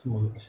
这么恶心。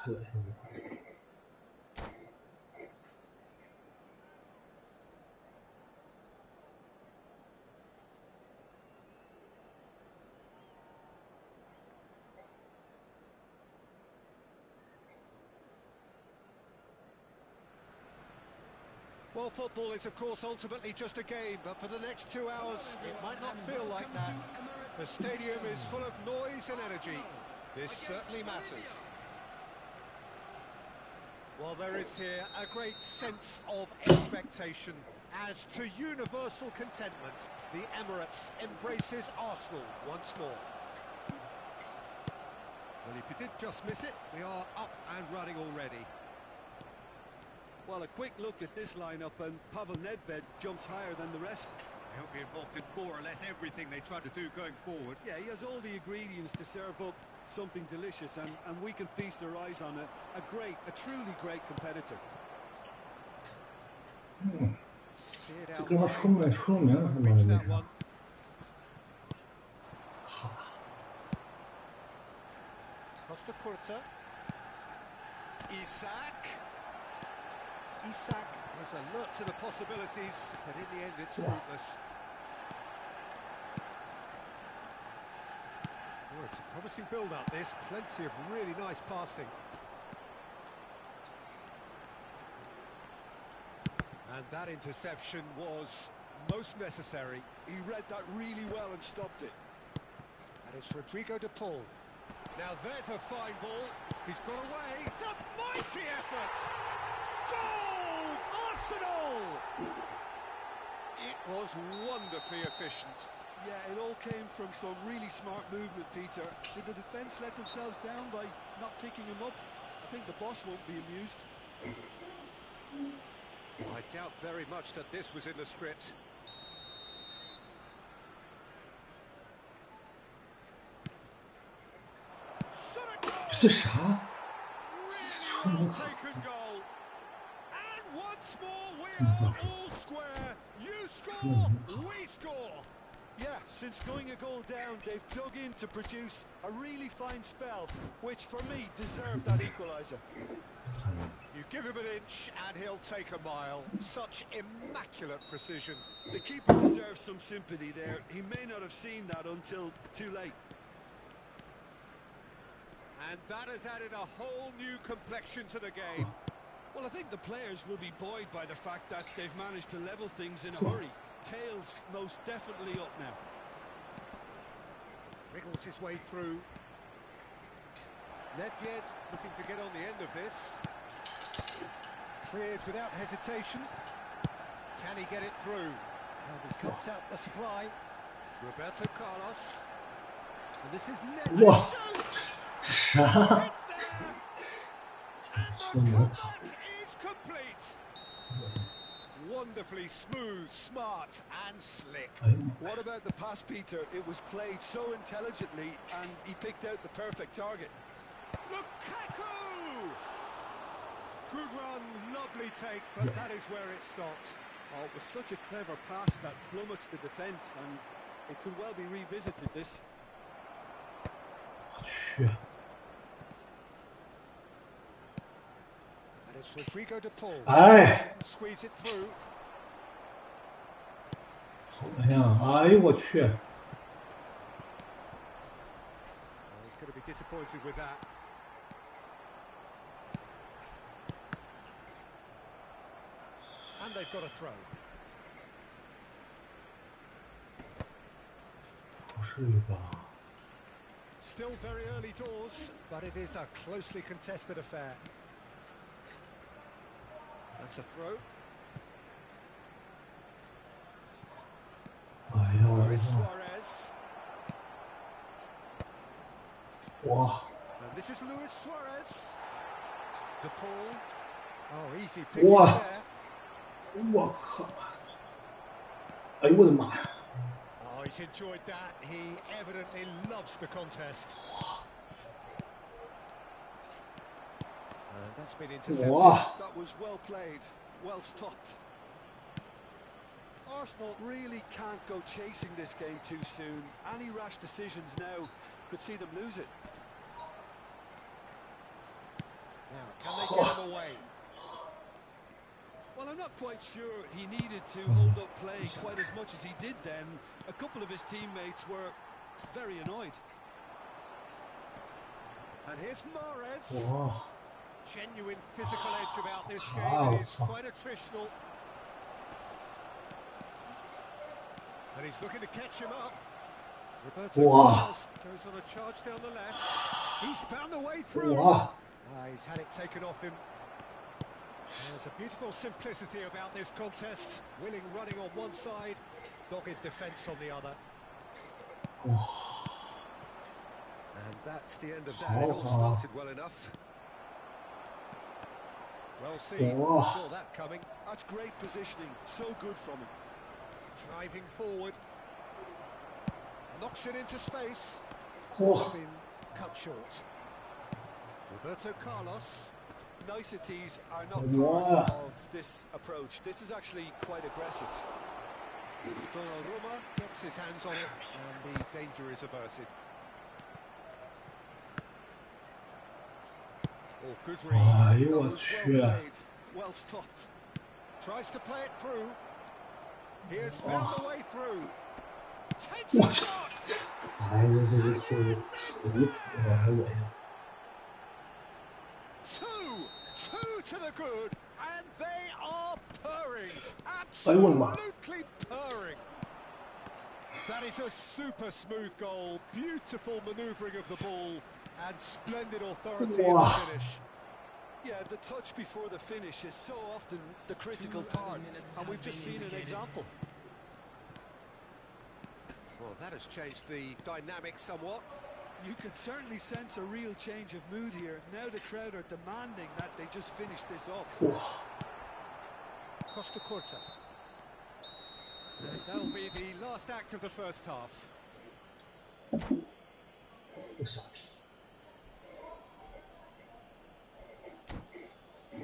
太恶心了。Well, football is, of course, ultimately just a game, but for the next 2 hours, it might not feel like that. The stadium is full of noise and energy. This certainly matters. Well, there is here a great sense of expectation. As to universal contentment, the Emirates embraces Arsenal once more. Well, if you did just miss it, we are up and running already. Well, a quick look at this lineup, and Pavel Nedved jumps higher than the rest. He'll be involved in more or less everything they try to do going forward. Yeah, he has all the ingredients to serve up something delicious, and we can feast our eyes on a truly great competitor. 这哥们出名了，他妈的那啥。Costa Curta. Isak is alert to the possibilities, but in the end it's fruitless. Oh, it's a promising build-up, this. Plenty of really nice passing. And that interception was most necessary. He read that really well and stopped it. And it's Rodrigo de Paul. Now there's a fine ball. He's got away. It's a mighty effort! Goal! Arsenal! It was wonderfully efficient. Yeah, it all came from some really smart movement, Peter. Did the defence let themselves down by not picking him up? I think the boss won't be amused. I doubt very much that this was in the script.这啥？ Really well taken goal. And once more we are all square. You score, we score. Yeah, since going a goal down, they've dug in to produce a really fine spell, which for me deserved that equaliser. You give him an inch and he'll take a mile. Such immaculate precision. The keeper deserves some sympathy there. He may not have seen that until too late. And that has added a whole new complexion to the game. Well, I think the players will be buoyed by the fact that they've managed to level things in a hurry. Tails most definitely up now. Wriggles his way through. Nedved looking to get on the end of this. Cleared without hesitation. Can he get it through? And he cuts out the supply. Roberto Carlos. And this is Nedved. Shoots! And the comeback is complete. Wonderfully smooth, smart and slick. What about the pass, Peter? It was played so intelligently and he picked out the perfect target. Lukaku! Good run, lovely take, but that is where it stopped. Oh, it was such a clever pass that plummets the defence, and it could well be revisited, this. 我去， And it's Rodrigo de Paul. 哎， Squeeze it through. 好像，哎呦我去， Oh, he's going to be disappointed with that. And they've got a throw. 不至于吧？ Still very early doors, but it is a closely contested affair. That's a throw. 哎呀， Luis Suarez. 哇， And this is Luis Suarez. De Paul. Oh, easy pick Wow. there. 我靠！哎呦我的妈呀！ Oh, he's enjoyed that. He evidently loves the contest. And that's been intercepted. Wow. That was well played, well stopped. Arsenal really can't go chasing this game too soon. Any rash decisions now could see them lose it. Now, can they get him away? Well, I'm not quite sure he needed to hold up play quite as much as he did then. A couple of his teammates were very annoyed. And here's Mahrez. 哇， Genuine physical edge about this game. It is quite attritional. And he's looking to catch him up. Roberto Wow. Carlos goes on a charge down the left. He's found a way through. 哇， He's had it taken off him. There's a beautiful simplicity about this contest. Willing running on one side, dogged defence on the other. 哇， And that's the end of that. It all started well enough. Well seen. Wow. Saw that coming. That's great positioning, so good from him. Driving forward. Knocks it into space. 哇， Been cut short. Roberto Carlos. Niceties are not Wow. part of this approach. This is actually quite aggressive. Donnarumma gets his hands on it and the danger is averted. Oh, good read. 哎呦 That 我 was well 去， played, well stopped. Tries to play it through. He has found a way through. Takes What? a shot. 哎，这离谱了，还恶心。 Two to the good, and they are purring. 哎呦我的妈！ Absolutely purring. That is a super smooth goal. Beautiful manoeuvring of the ball and splendid authority in Wow. the finish. Yeah, the touch before the finish is so often the critical part, and we've just seen an example. Well, that has changed the dynamic somewhat. You could certainly sense a real change of mood here. Now the crowd are demanding that they just finish this off. 哇， Costa Corta. And that'll be the last act of the first half. 这傻逼！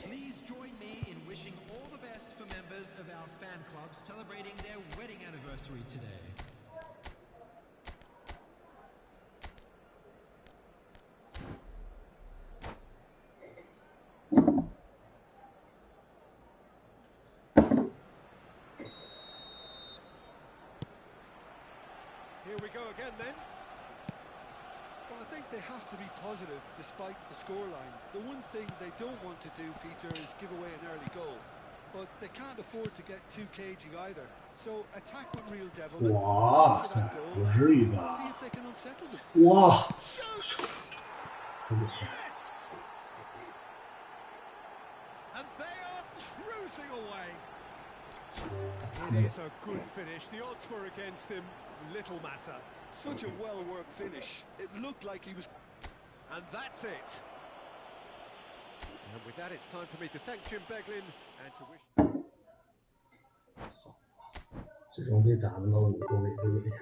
Please join me in wishing all the best for members of our fan club celebrating their wedding anniversary today. Here we go again then. Well, I think they have to be positive despite the scoreline. The one thing they don't want to do, Peter, is give away an early goal. But they can't afford to get too cagey either. So attack with real devilment. 哇 Get to 塞 that，goal, 不至于 see 吧？ if they can unsettle them. 哇， Shoot! 哎呦 Yes! And they are cruising away. It is a good finish. The odds were against him. Little matter. Such a well-worked finish. It looked like he was... And that's it. And with that, it's time for me to thank Jim Beglin and to wish... 这种被打他妈5个尾对不对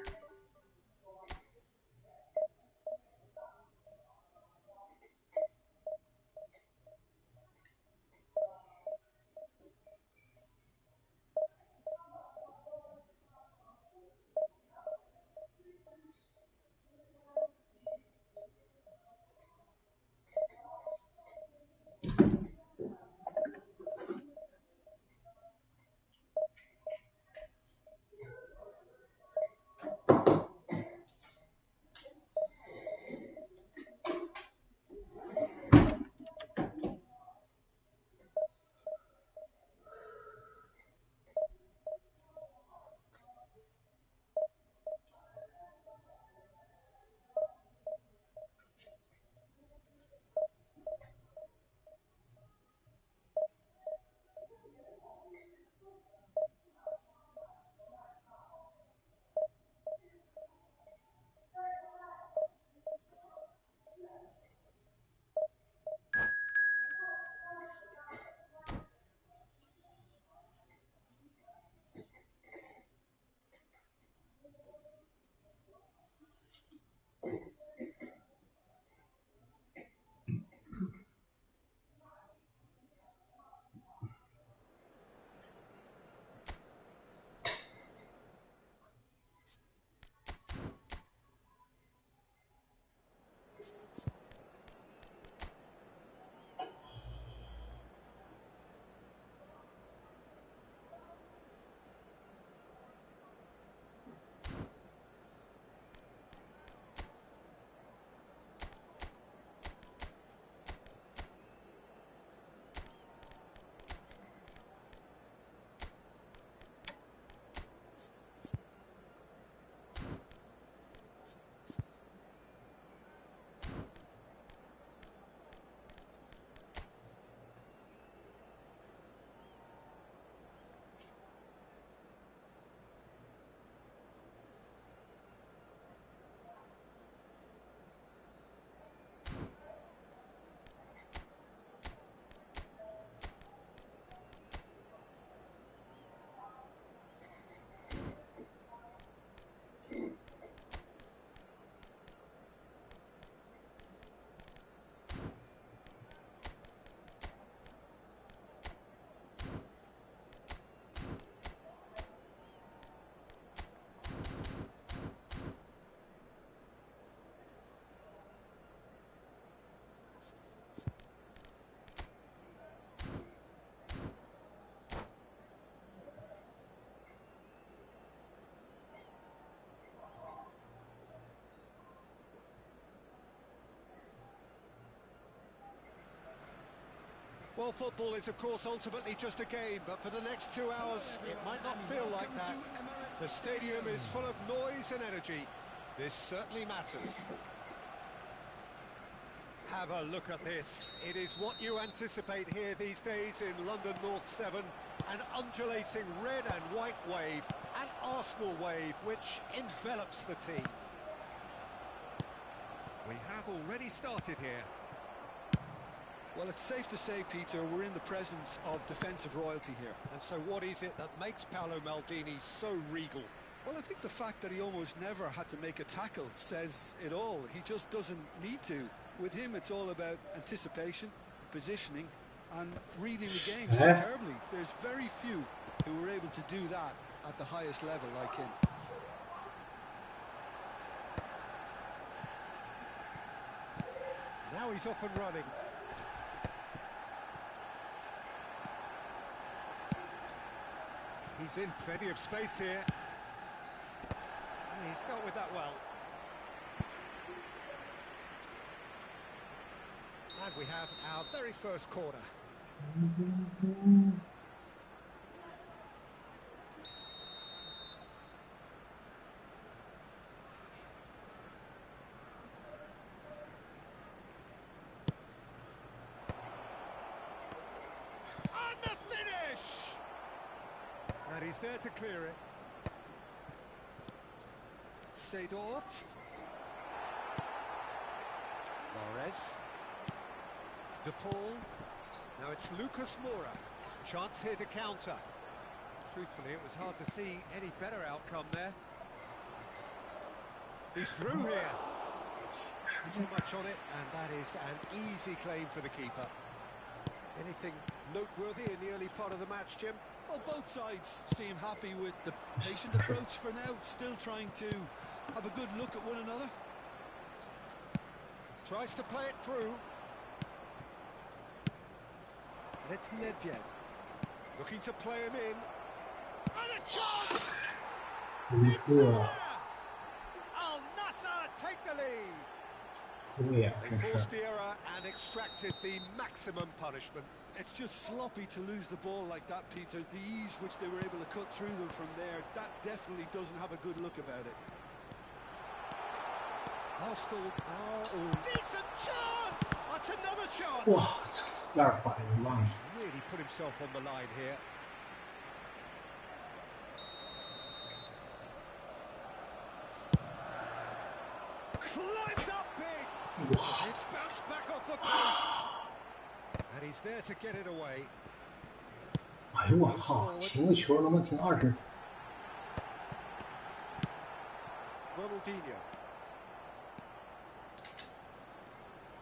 ？Well, football is, of course, ultimately just a game, but for the next 2 hours, it might not feel like that. The stadium is full of noise and energy. This certainly matters. Have a look at this. It is what you anticipate here these days in London North 7. An undulating red and white wave, an Arsenal wave, which envelops the team. We have already started here. Well, it's safe to say, Peter, we're in the presence of defensive royalty here. And so what is it that makes Paolo Maldini so regal? Well, I think the fact that he almost never had to make a tackle says it all. He just doesn't need to. With him, it's all about anticipation, positioning, and reading the game superbly. There's very few who were able to do that at the highest level like him. Now he's off and running. He's in plenty of space here. And he's dealt with that well. And we have our very first corner. And the finish! And he's there to clear it. Seedorf. Morez. De Paul. Now it's Lucas Moura. Chance here to counter. Truthfully, it was hard to see any better outcome there. He's through here. Too much on it, and that is an easy claim for the keeper. Anything noteworthy in the early part of the match, Jim? Well, both sides seem happy with the patient approach for now, still trying to have a good look at one another. Tries to play it through. And it's Nedved. Looking to play him in. And a chance! It's there! Al Nassr take the lead. They forced the error and extracted the maximum punishment. It's just sloppy to lose the ball like that, Peter. The ease which they were able to cut through them from there, that definitely doesn't have a good look about it. Arsenal are all... Decent chance! That's another chance! What? Really put himself on the line here. Climbs up big! It's bounced back off the post! And he's there to get it away. 哎呦我靠！停个球能不能停20？ Ronaldinho.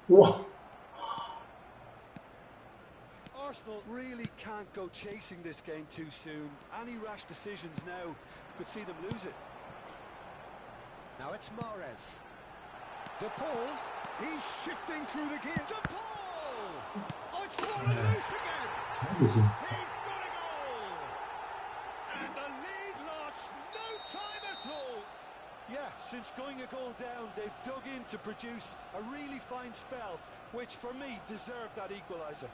哇！ Arsenal really can't go chasing this game too soon. Any rash decisions now could see them lose it. Now it's Mahrez. De Paul, he's shifting through the gear. De Paul! Oh, it's fallen loose again! He's got a goal! And the lead lost no time at all! Yeah, since going a goal down, they've dug in to produce a really fine spell, which for me deserved that equaliser.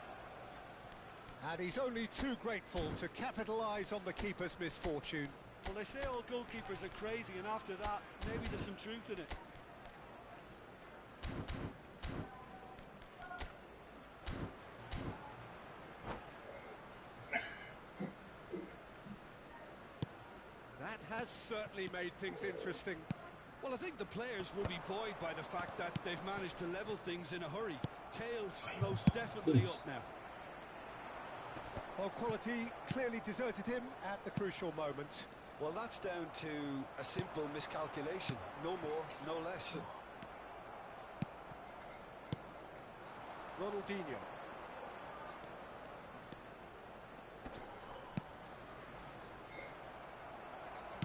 And he's only too grateful to capitalise on the keeper's misfortune. Well, they say all goalkeepers are crazy, and after that, maybe there's some truth in it. That has certainly made things interesting. Well, I think the players will be buoyed by the fact that they've managed to level things in a hurry. Tails most definitely up now. Well, quality clearly deserted him at the crucial moment. Well, that's down to a simple miscalculation. No more, no less. Ronaldinho.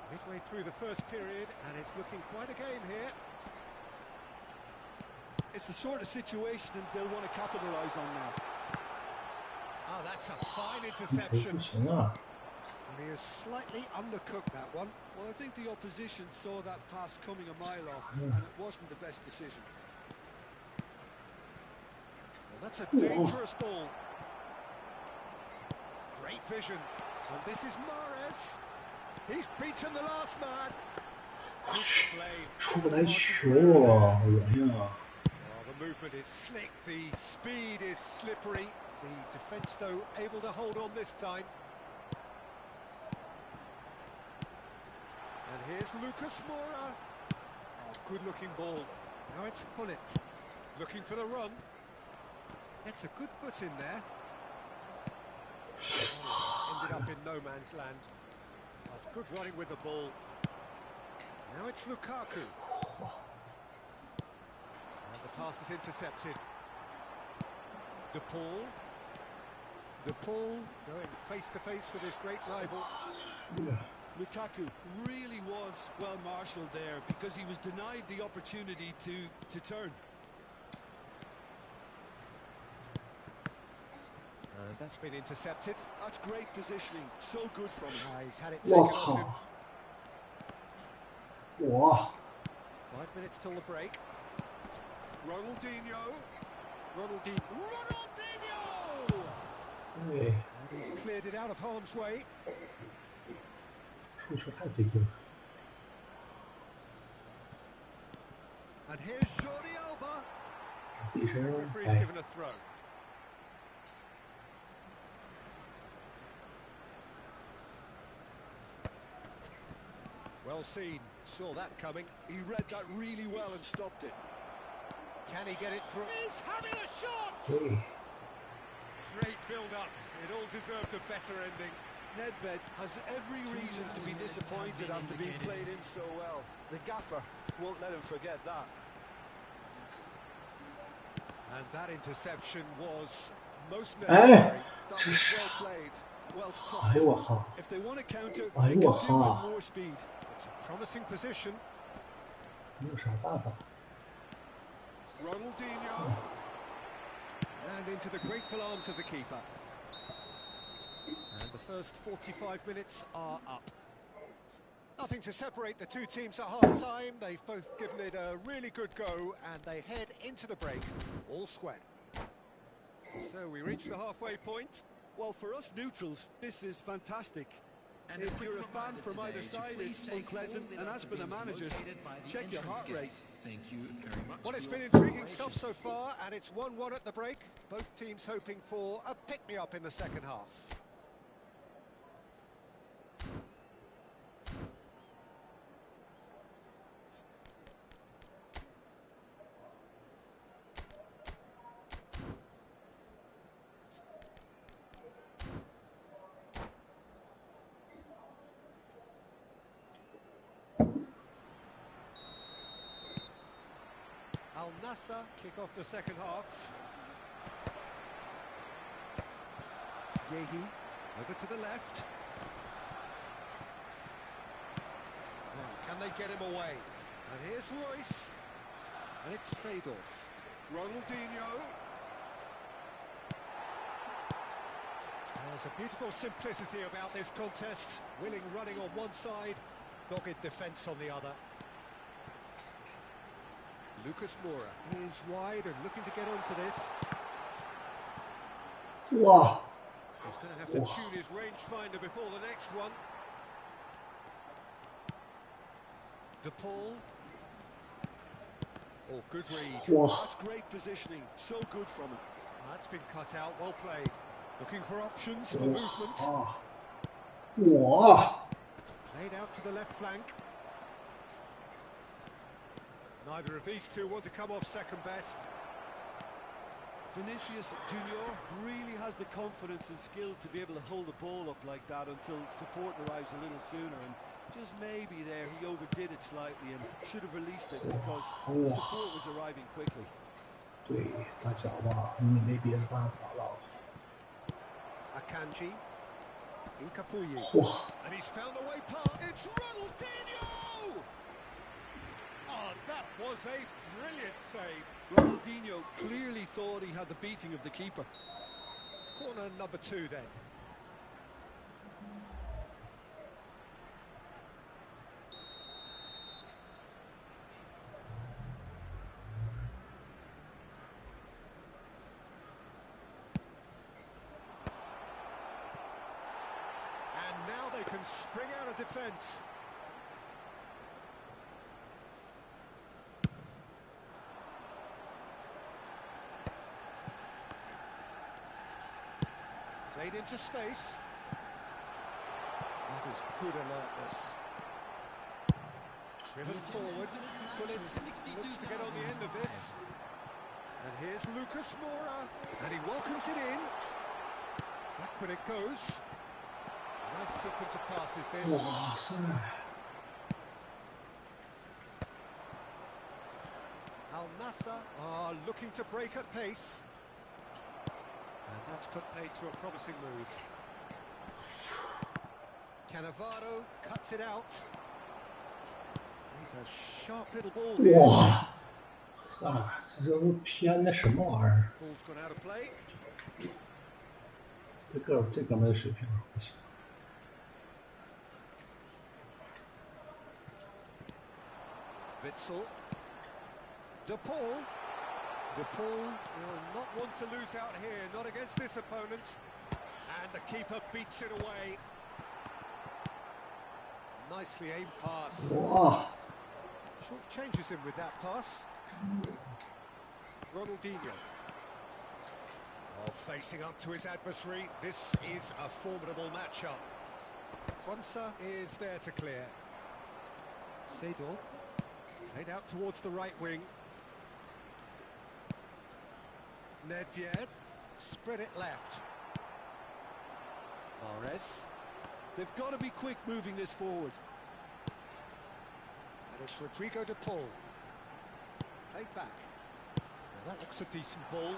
Midway through the first period, and it's looking quite a game here. It's the sort of situation they'll want to capitalise on now. Oh, that's a fine interception. 不行啊！ And he has slightly undercooked that one. Well, I think the opposition saw that pass coming a mile off, and it wasn't the best decision. Well, that's a dangerous ball. Great vision. And this is Mahrez. He's beaten the last man. Good play. 出不来球啊！恶心啊！ Oh, the movement is slick. The speed is slippery. The defence, though, able to hold on this time. And here's Lucas Moura. Oh, good-looking ball. Now it's Hullet. Looking for the run. Gets a good foot in there. Oh, ended up in no man's land. That's good running with the ball. Now it's Lukaku. And the pass is intercepted. De Paul. De Paul going face-to-face with his great rival. Lukaku really was well marshalled there because he was denied the opportunity to turn. That's been intercepted. That's great positioning. So good from him. He's had it taken 我 off him. 靠！我 5 minutes till the break. Ronaldinho. Ronaldinho. 对 And he's cleared it out of harm's way. 出球太费劲了。 And here's Jordi Alba. 自己身上 Referee's 哎， given a throw. Well seen, saw that coming. He read that really well and stopped it. Can he get it through? He's having a shot! 对， Great build-up. It all deserved a better ending. Nedved has every reason to be disappointed after being played in so well. The gaffer won't let him forget that. And that interception was most Eh. necessary. That was well played, well 哎 stopped. 呦我靠！ If they want to counter, 哎 they 呦我 can do with 靠！ more speed. It's a promising position. 没有啥办法。 Ronaldinho. And into the grateful arms of the keeper. And the first 45 minutes are up. Nothing to separate the two teams at half-time. They've both given it a really good go, and they head into the break all square. So we reach the halfway point. Well, for us neutrals, this is fantastic. And If a quick you're a fan reminder from today either to side, please it's take unpleasant. all And the as for the bins managers, located by the check your entrance heart rate. gates. Thank you very much. Well, it's for been your intriguing cooperation. stuff so far, and it's 1-1 at the break. Both teams hoping for a pick-me-up in the second half. Al Nassr kick off the second half. Yehi over to the left. Now, can they get him away? And here's Royce. And it's Seedorf. Ronaldinho. There's a beautiful simplicity about this contest. Willing running on one side, dogged defence on the other. Lucas Moura is wide and looking to get onto this. 哇！ He's going to have to tune his rangefinder before the next one. De Paul. Oh, good read. 哇！ That's great positioning. So good from him. That's been cut out, well played. Looking for options for 哇！ movement. 哇！ Laid out to the left flank. Neither of these two want to come off second best. Vinicius Junior really has the confidence and skill to be able to hold the ball up like that until support arrives a little sooner, and just maybe there he overdid it slightly and should have released it because support was arriving quickly. 对，大脚吧，你也没别的办法了。 Akanji. Incapuyi. 哇！ And he's found a way past. It's Ronaldinho! Oh, that was a brilliant save. Ronaldinho clearly thought he had the beating of the keeper. Corner number 2 then. And now they can spring out of defence. Played into space. That is good alertness. Driven forward. Gullit looks to get on the end of this. And here's Lucas Moura. And he welcomes it in. Back when it goes. Nice sequence of passes this. 哇塞！ Al Nassr are looking to break at pace. And that's put paid to a promising move. Cannavaro cuts it out. He's a sharp little ball here. 哇！啊，这都偏的什么玩意儿？ Ball's gone out of play. 这哥们的水平不行。 Witsel. De Paul. De Paul will not want to lose out here, not against this opponent. And the keeper beats it away. Nicely aimed pass. 哇！ Short changes him with that pass. Ronaldinho. Oh, facing up to his adversary. This is a formidable matchup. Quansah is there to clear. Seedorf. Laid out towards the right wing. Nedved. Spread it left. Mahrez. They've got to be quick moving this forward. And it's Rodrigo de Paul. Played back. Now that looks a decent ball.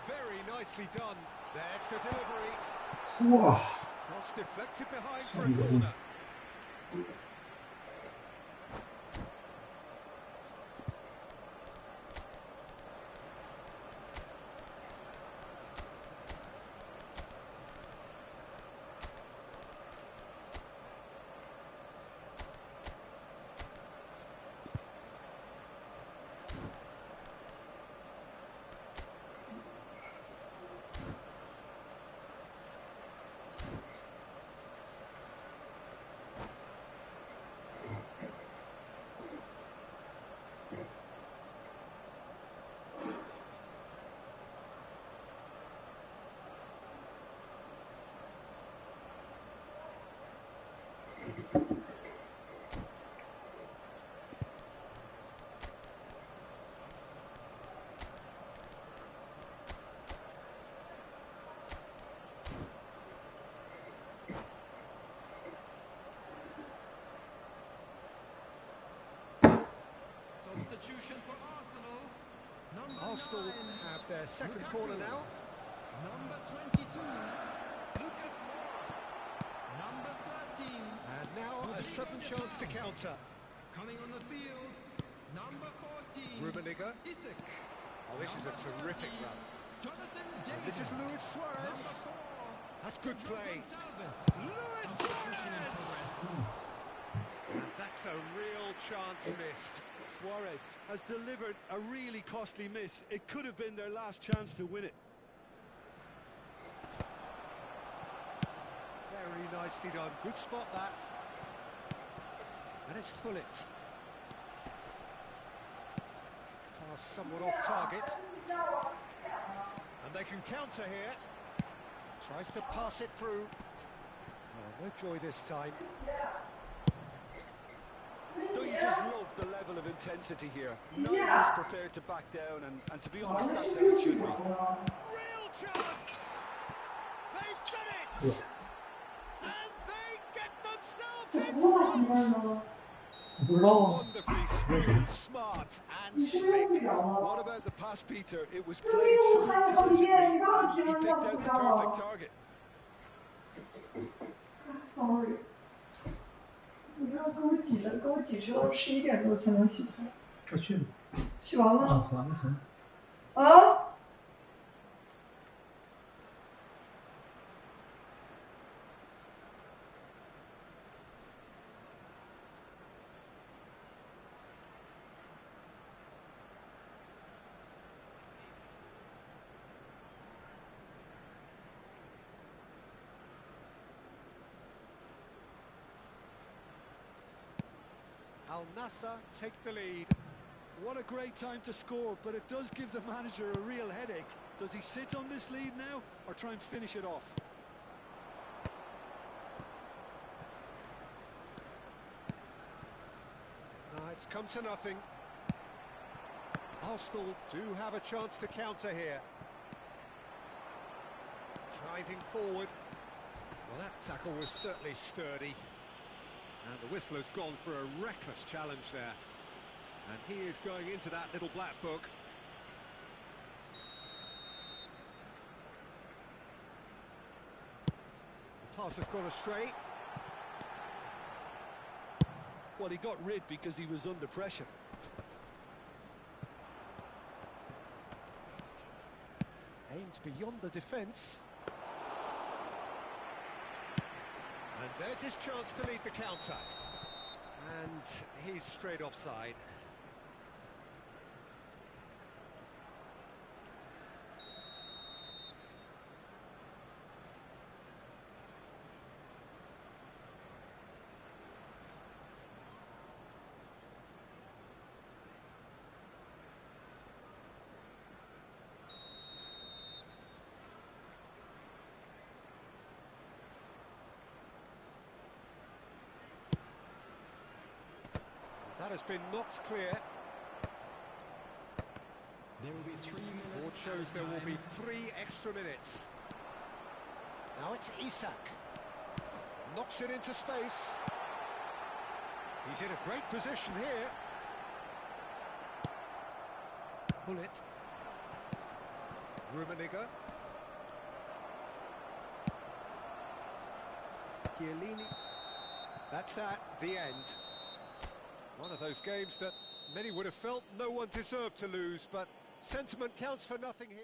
Very nicely done. There's the delivery. Wow. Cross deflected behind for a corner. Substitution for Arsenal. Number Arsenal 9. have their second corner now. Number 22, Lucas Moura. Number 13. And now a sudden chance to counter. Coming on the field, number 14. Rummenigge. Isaac. Oh, this is a terrific run. Jonathan And David. this is Luis Suarez. Number 4. That's good play. Luis Suarez! And that's a real chance missed. Suarez has delivered a really costly miss. It could have been their last chance to win it. Very nicely done. Good spot that. And it's Hullet. Pass somewhat off target. And they can counter here. Tries to pass it through. Oh, no joy this time. Don't you just love the level of intensity here? No one's prepared to back down, and to be honest, that's how it should be. Real chance! They've done it! And they get themselves in front! Wonderfully smooth, smart and slick. What about the pass, Peter? It was played so intelligently, and he picked out the perfect target. Sorry，你不要给我挤着，给我挤直到11点多才能洗头。快去吧。洗完了。啊，洗完了行。啊？Al Nassr take the lead. What a great time to score, but it does give the manager a real headache. Does he sit on this lead now, or try and finish it off? No, it's come to nothing. Arsenal do have a chance to counter here. Driving forward. Well, that tackle was certainly sturdy. And the whistle has gone for a reckless challenge there. And he is going into that little black book. The pass has gone astray. Well, he got rid because he was under pressure. Aimed beyond the defence. And there's his chance to lead the counter. And he's straight offside. That has been knocked clear. There will be 3 minutes. Board shows there will be 3 extra minutes. Now it's Isak. Knocks it into space. He's in a great position here. Hullet. Rummenigge. Chiellini. That's that, the end. One of those games that many would have felt no one deserved to lose, but sentiment counts for nothing here.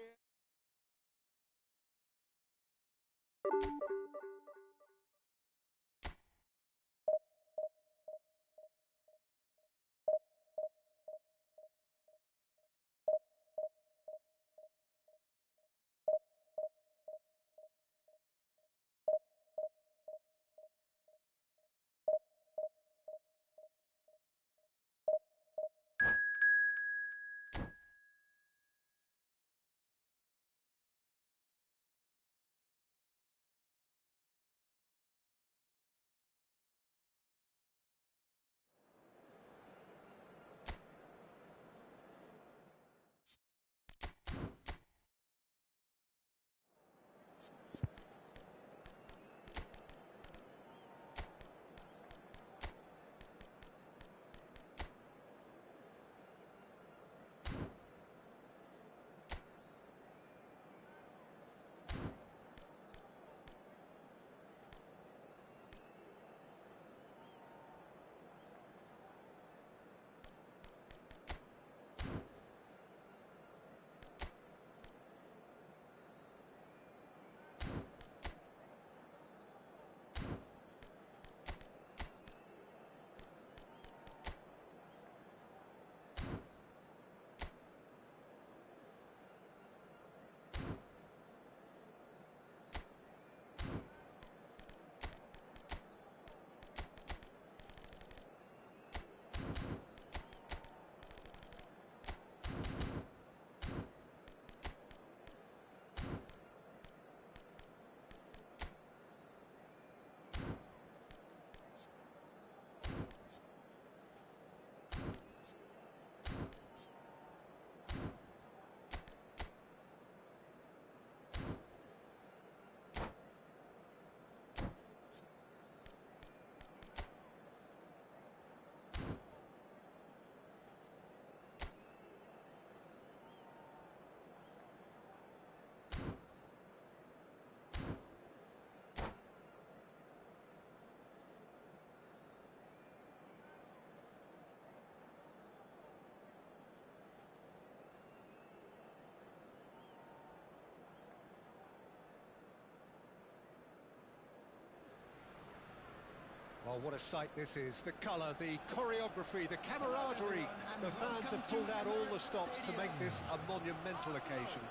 Oh, what a sight this is. The colour, the choreography, the camaraderie. The fans have pulled out all the stops to make this a monumental occasion.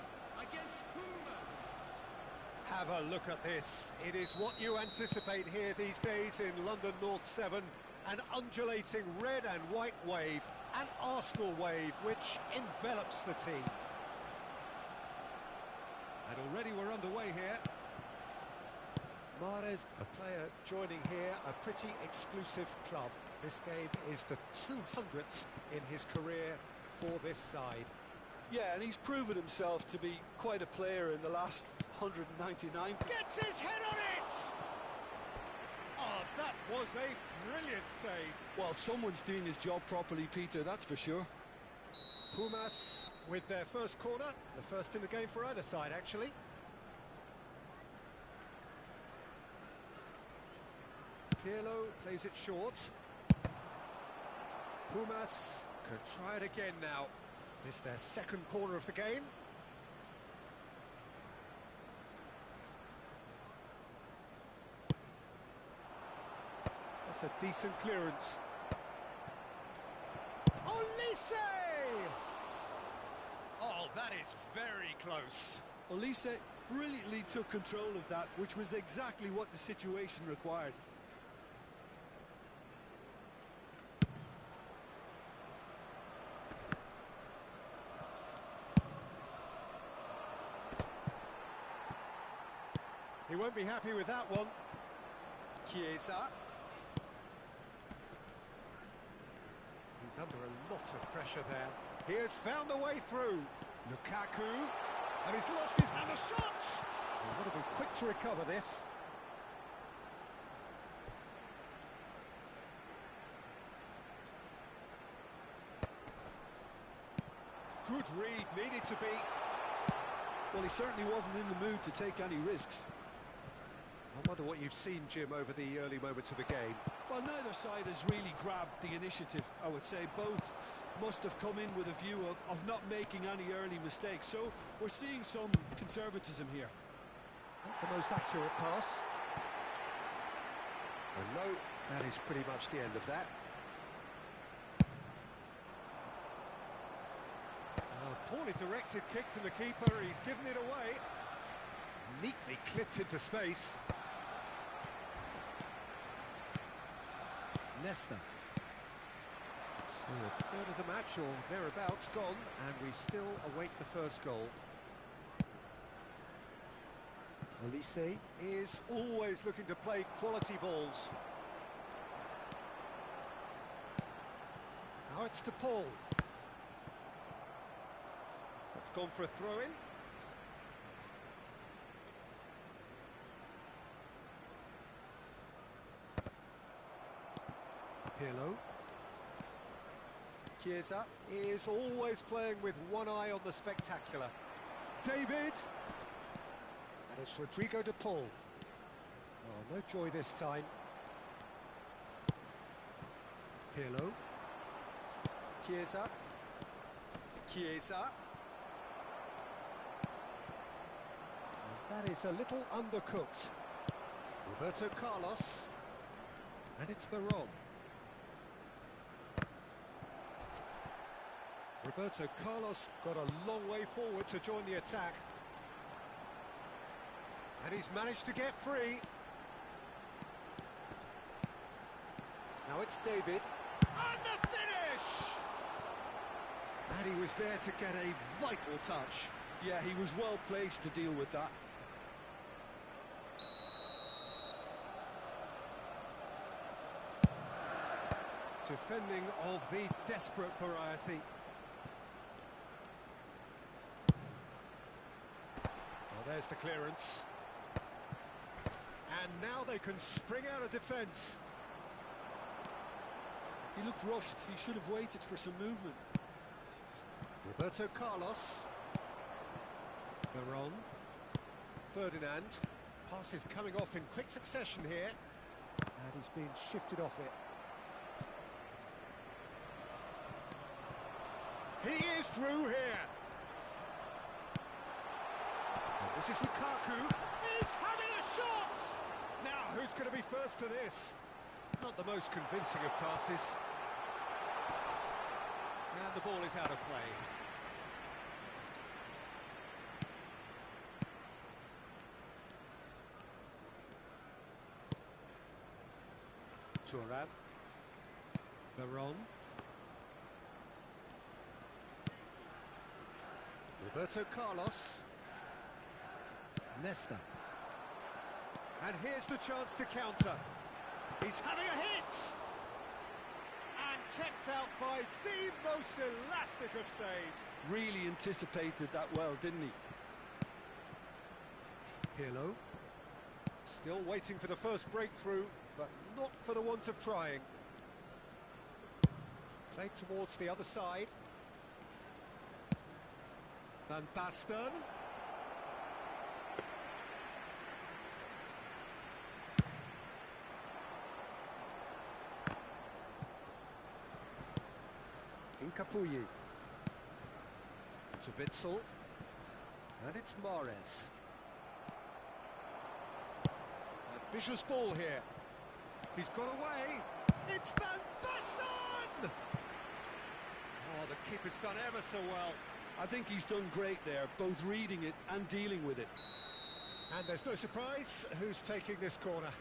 Have a look at this. It is what you anticipate here these days in London North 7. An undulating red and white wave, an Arsenal wave which envelops the team. And already we're underway here. Mahrez, a player joining here, a pretty exclusive club. This game is the 200th in his career for this side. Yeah, and he's proven himself to be quite a player in the last 199. Gets his head on it! Oh, that was a brilliant save. Well, someone's doing his job properly, Peter, that's for sure. Pumas with their first corner, the first in the game for either side, actually. Pirlo plays it short. Pumas could try it again now. It's their second corner of the game. That's a decent clearance. Olise! Oh, that is very close. Olise brilliantly took control of that, which was exactly what the situation required. He won't be happy with that one. Chiesa. He's under a lot of pressure there. He has found a way through. Lukaku. And he's lost his... And the shots! They've got to be quick to recover this. Good read, needed to be. Well, he certainly wasn't in the mood to take any risks. I wonder what you've seen, Jim, over the early moments of the game. Well, neither side has really grabbed the initiative, I would say. Both must have come in with a view of not making any early mistakes. So we're seeing some conservatism here. Not the most accurate pass. And no, that is pretty much the end of that. Poorly directed kick from the keeper, he's given it away. Neatly clipped into space. Nesta. So a third of the match or thereabouts gone, and we still await the first goal. Olise is always looking to play quality balls. Now it's to Paul. That's gone for a throw-in. Pirlo. Chiesa is always playing with one eye on the spectacular. David! And it's Rodrigo de Paul. Oh, no joy this time. Pirlo. Chiesa. Chiesa. And that is a little undercooked. Roberto Carlos. And it's Veron. Roberto Carlos got a long way forward to join the attack. And he's managed to get free. Now it's David. And the finish! And he was there to get a vital touch. Yeah, he was well placed to deal with that. Defending of the desperate variety. Well, there's the clearance. And now they can spring out of defence. He looked rushed. He should have waited for some movement. Roberto Carlos. Veron. Ferdinand. Pass is coming off in quick succession here. And he's being shifted off it. He is through here. And this is Lukaku. He's having a shot! Now, who's going to be first to this? Not the most convincing of passes. And the ball is out of play. Thuram. Veron. Roberto Carlos. Nesta. And here's the chance to counter. He's having a hit! And kept out by the most elastic of saves. Really anticipated that well, didn't he? Pirlo. Still waiting for the first breakthrough, but not for the want of trying. Played towards the other side. Van Basten. Incapuyi. To Witzel. And it's Mahrez. Ambitious ball here. He's got away. It's Van Basten! Oh, the keeper's done ever so well. I think he's done great there, both reading it and dealing with it. And there's no surprise who's taking this corner.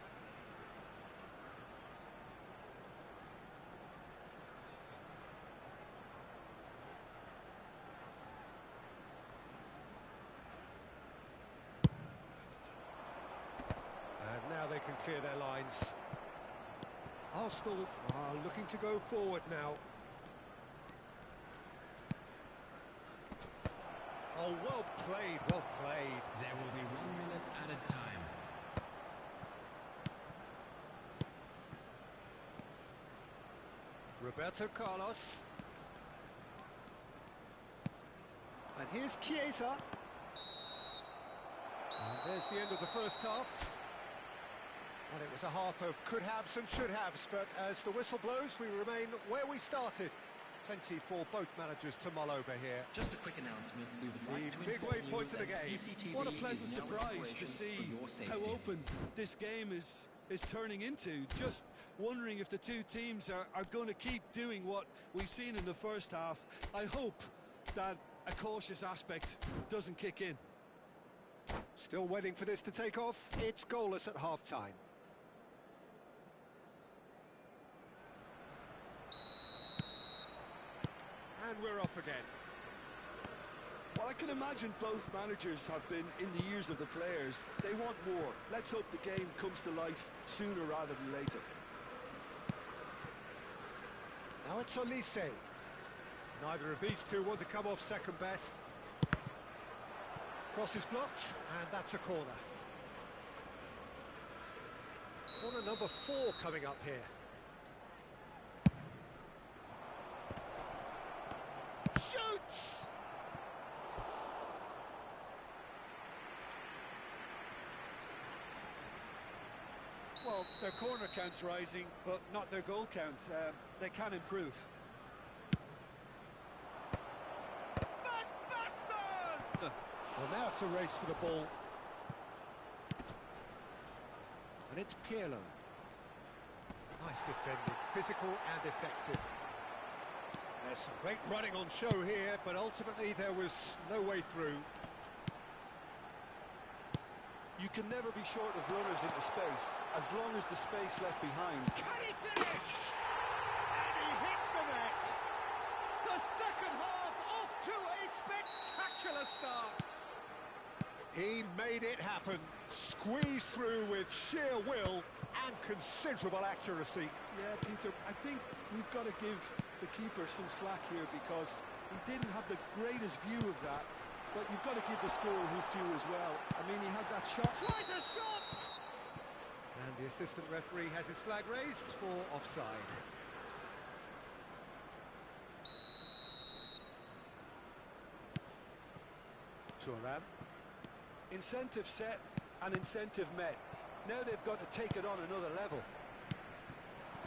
And now they can clear their lines. Arsenal are looking to go forward now. Oh, well played, well played. There will be 1 minute added time. Roberto Carlos. And here's Chiesa. And there's the end of the first half. And it was a half of could-haves and should-haves, but as the whistle blows, we remain where we started. Plenty for both managers to mull over here. Just a quick announcement. We would like to The midway inform point you of the that game. CCTV What a is pleasant now in surprise to operation see for your how safety. open this game is turning into. Just wondering if the two teams are going to keep doing what we've seen in the first half. I hope that a cautious aspect doesn't kick in. Still waiting for this to take off. It's goalless at half-time. And we're off again. Well, I can imagine both managers have been in the ears of the players. They want more. Let's hope the game comes to life sooner rather than later. Now it's Olise. Neither of these two want to come off second best. Cross is blocked, and that's a corner. Corner number 4 coming up here. Shoots! Well, their corner count's rising, but not their goal count. They can improve. Well, now it's a race for the ball. And it's Pirlo. Nice defending, physical and effective. There's some great running on show here, but ultimately there was no way through. You can never be short of runners into space, as long as the space left behind. Can he finish? And he hits the net! The second half off to a spectacular start! He made it happen, squeezed through with sheer will and considerable accuracy. Yeah, Peter, I think we've got to give the keeper some slack here because he didn't have the greatest view of that, but you've got to give the scorer his due as well. I mean, he had that shot. Tries a shot! And the assistant referee has his flag raised for offside. Thuram. Incentive set and incentive met. Now they've got to take it on another level.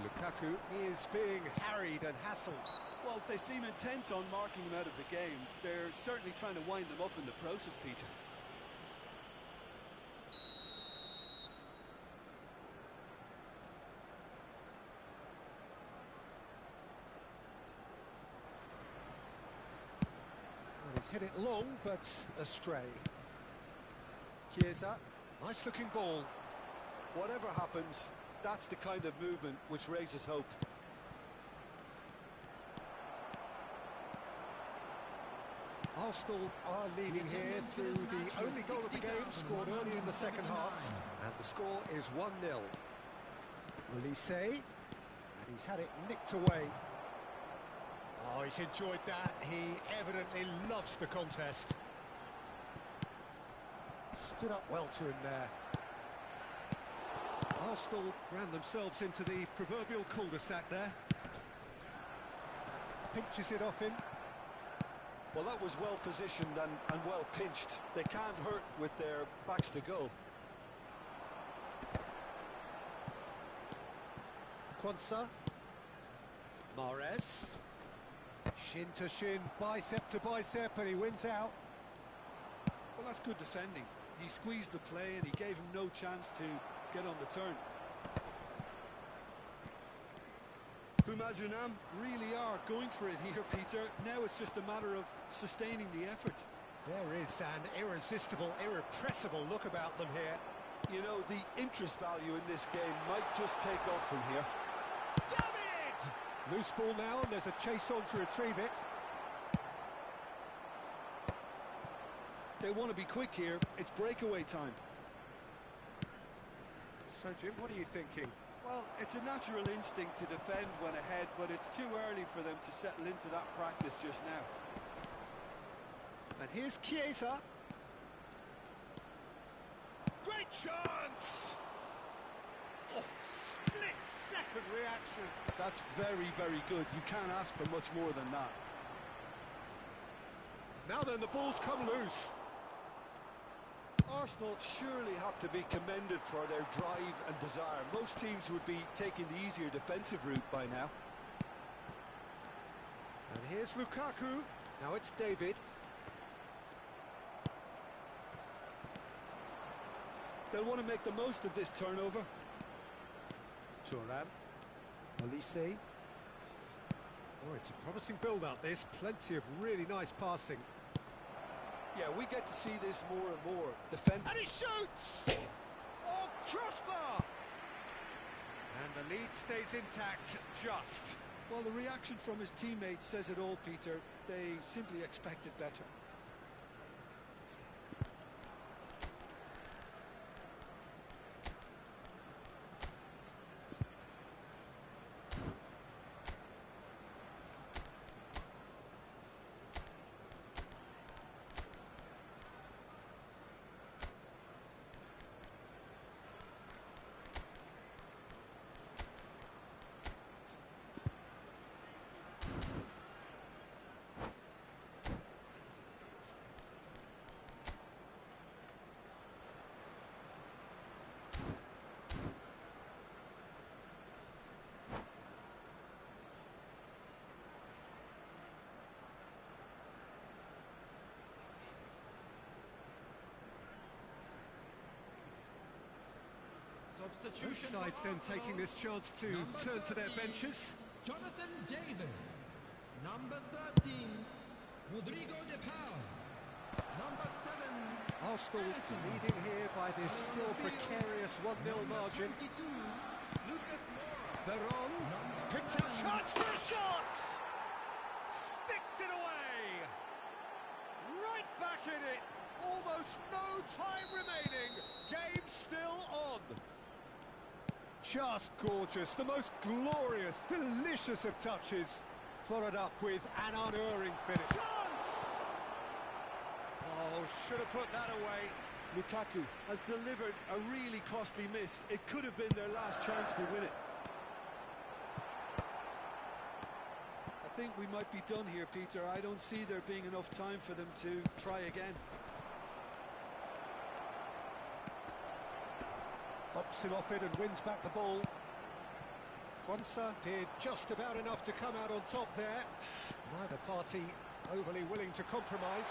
Lukaku is being harried and hassled. Well, they seem intent on marking him out of the game. They're certainly trying to wind them up in the process, Peter. Well, he's hit it long, but astray. Chiesa, nice looking ball. Whatever happens, that's the kind of movement which raises hope. Arsenal are leading here through the only goal of the game, scored early in the second half. And the score is 1-0. Olise, and he's had it nicked away. Oh, he's enjoyed that. He evidently loves the contest. Stood up well to him there. Arsenal ran themselves into the proverbial cul-de-sac there. Pinches it off him. Well, that was well positioned and well pinched. They can't hurt with their backs to goal. Quansah. Mahrez. Shin to shin, bicep to bicep, and he wins out. Well, that's good defending. He squeezed the play and he gave him no chance to get on the turn. Bumazunam really are going for it here, Peter. Now it's just a matter of sustaining the effort. There is an irresistible, irrepressible look about them here. You know, the interest value in this game might just take off from here. David! Loose ball now, and there's a chase on to retrieve it. They want to be quick here. It's breakaway time. So, Jim, what are you thinking? Well, it's a natural instinct to defend when ahead, but it's too early for them to settle into that practice just now. And here's Chiesa. Great chance! Oh, split-second reaction. That's very, very good. You can't ask for much more than that. Now then, the ball's come loose. Arsenal surely have to be commended for their drive and desire. Most teams would be taking the easier defensive route by now. And here's Lukaku. Now it's David. They'll want to make the most of this turnover. Thuram. Olise. Oh, it's a promising build-up, this. Plenty of really nice passing. Yeah, we get to see this more and more. Defend. And he shoots! Oh, crossbar! And the lead stays intact, just. Well, the reaction from his teammates says it all, Peter. They simply expected better. Both sides then taking this chance to turn to their benches. Jonathan David. Number 13, Rodrigo de Paul. Number 7, Arsenal leading here by this still precarious 1-0 margin. 22, Lucas Moura. Veron picks out chance for a shot! Sticks it away! Right back in it! Almost no time remaining. Game still on. Just gorgeous. The most glorious, delicious of touches. Followed up with an unerring finish. Chance! Oh, should have put that away. Lukaku has delivered a really costly miss. It could have been their last chance to win it. I think we might be done here, Peter. I don't see there being enough time for them to try again. Bops him off it and wins back the ball. Quansah did just about enough to come out on top there. Neither party overly willing to compromise.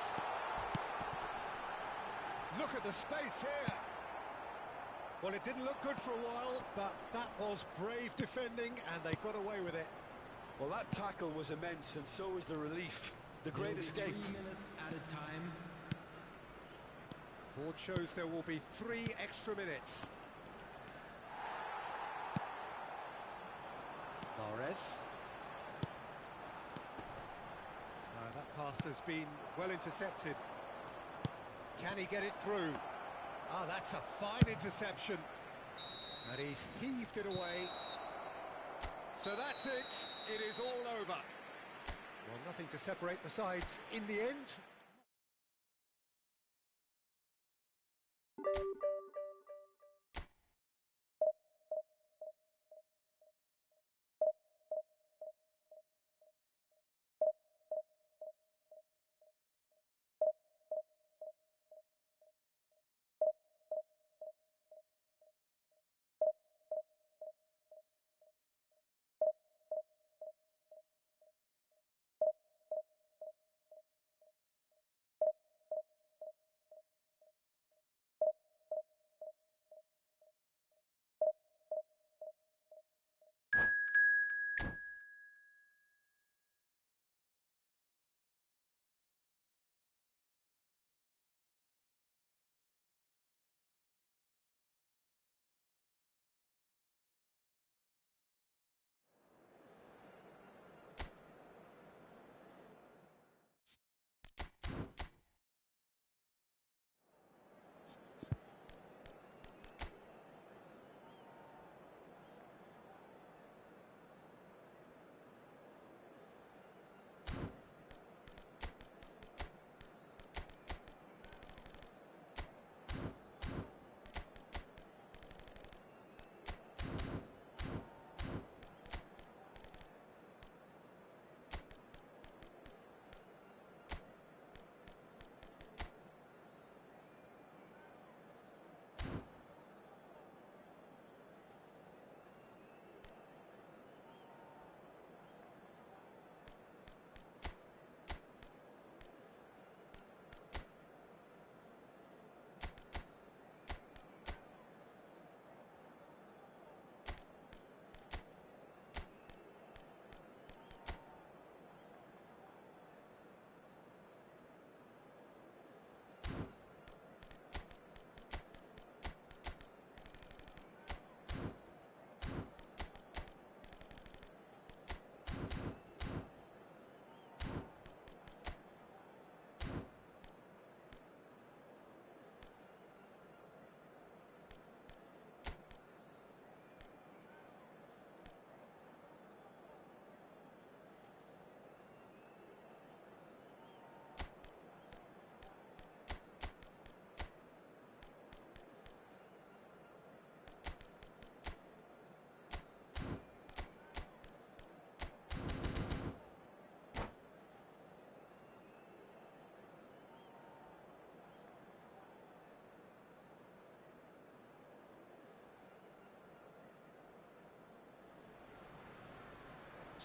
Look at the space here. Well, it didn't look good for a while, but that was brave defending and they got away with it. Well, that tackle was immense, and so was the relief. The great escape. 3 minutes at a time. Board shows there will be 3 extra minutes. Mahrez. That pass has been well intercepted. Can he get it through? Ah, that's a fine interception. And he's heaved it away. So that's it. It is all over. Well, nothing to separate the sides in the end.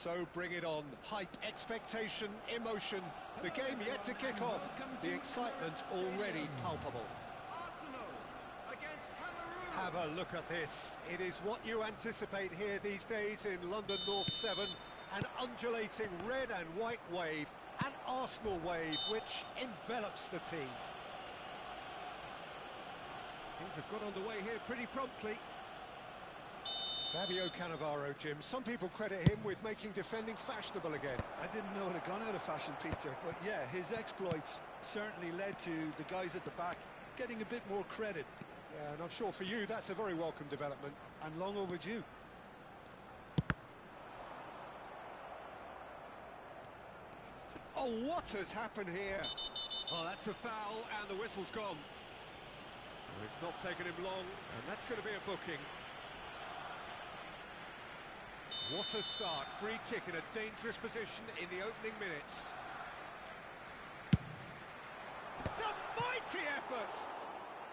So bring it on. Hype, expectation, emotion. The game yet to kick off. The excitement already palpable. Arsenal against Cameroon. Have a look at this. It is what you anticipate here these days in London North 7. An undulating red and white wave, an Arsenal wave which envelops the team. Things have got underway here pretty promptly. Fabio Cannavaro, Jim. Some people credit him with making defending fashionable again. I didn't know it had gone out of fashion, Peter, but yeah, his exploits certainly led to the guys at the back getting a bit more credit. Yeah, and I'm sure for you that's a very welcome development. And long overdue. Oh, what has happened here? Oh, that's a foul, and the whistle's gone. Well, it's not taken him long, and that's going to be a booking. What a start. Free kick in a dangerous position in the opening minutes. It's a mighty effort!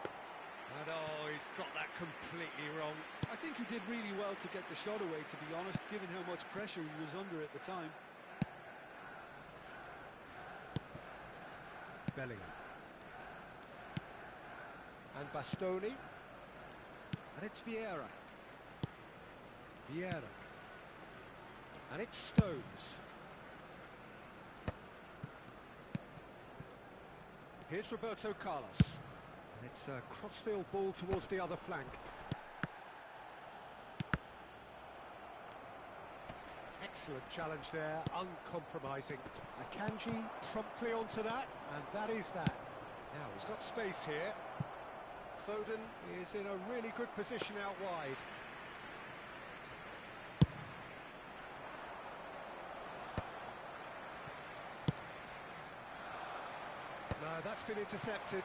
And oh, he's got that completely wrong. I think he did really well to get the shot away, to be honest, given how much pressure he was under at the time. Bellingham. And Bastoni. And it's Vieira. Vieira. And it's Stones. Here's Roberto Carlos. And it's a crossfield ball towards the other flank. Excellent challenge there, uncompromising. Akanji promptly onto that, and that is that. Now he's got space here. Foden is in a really good position out wide. No, that's been intercepted.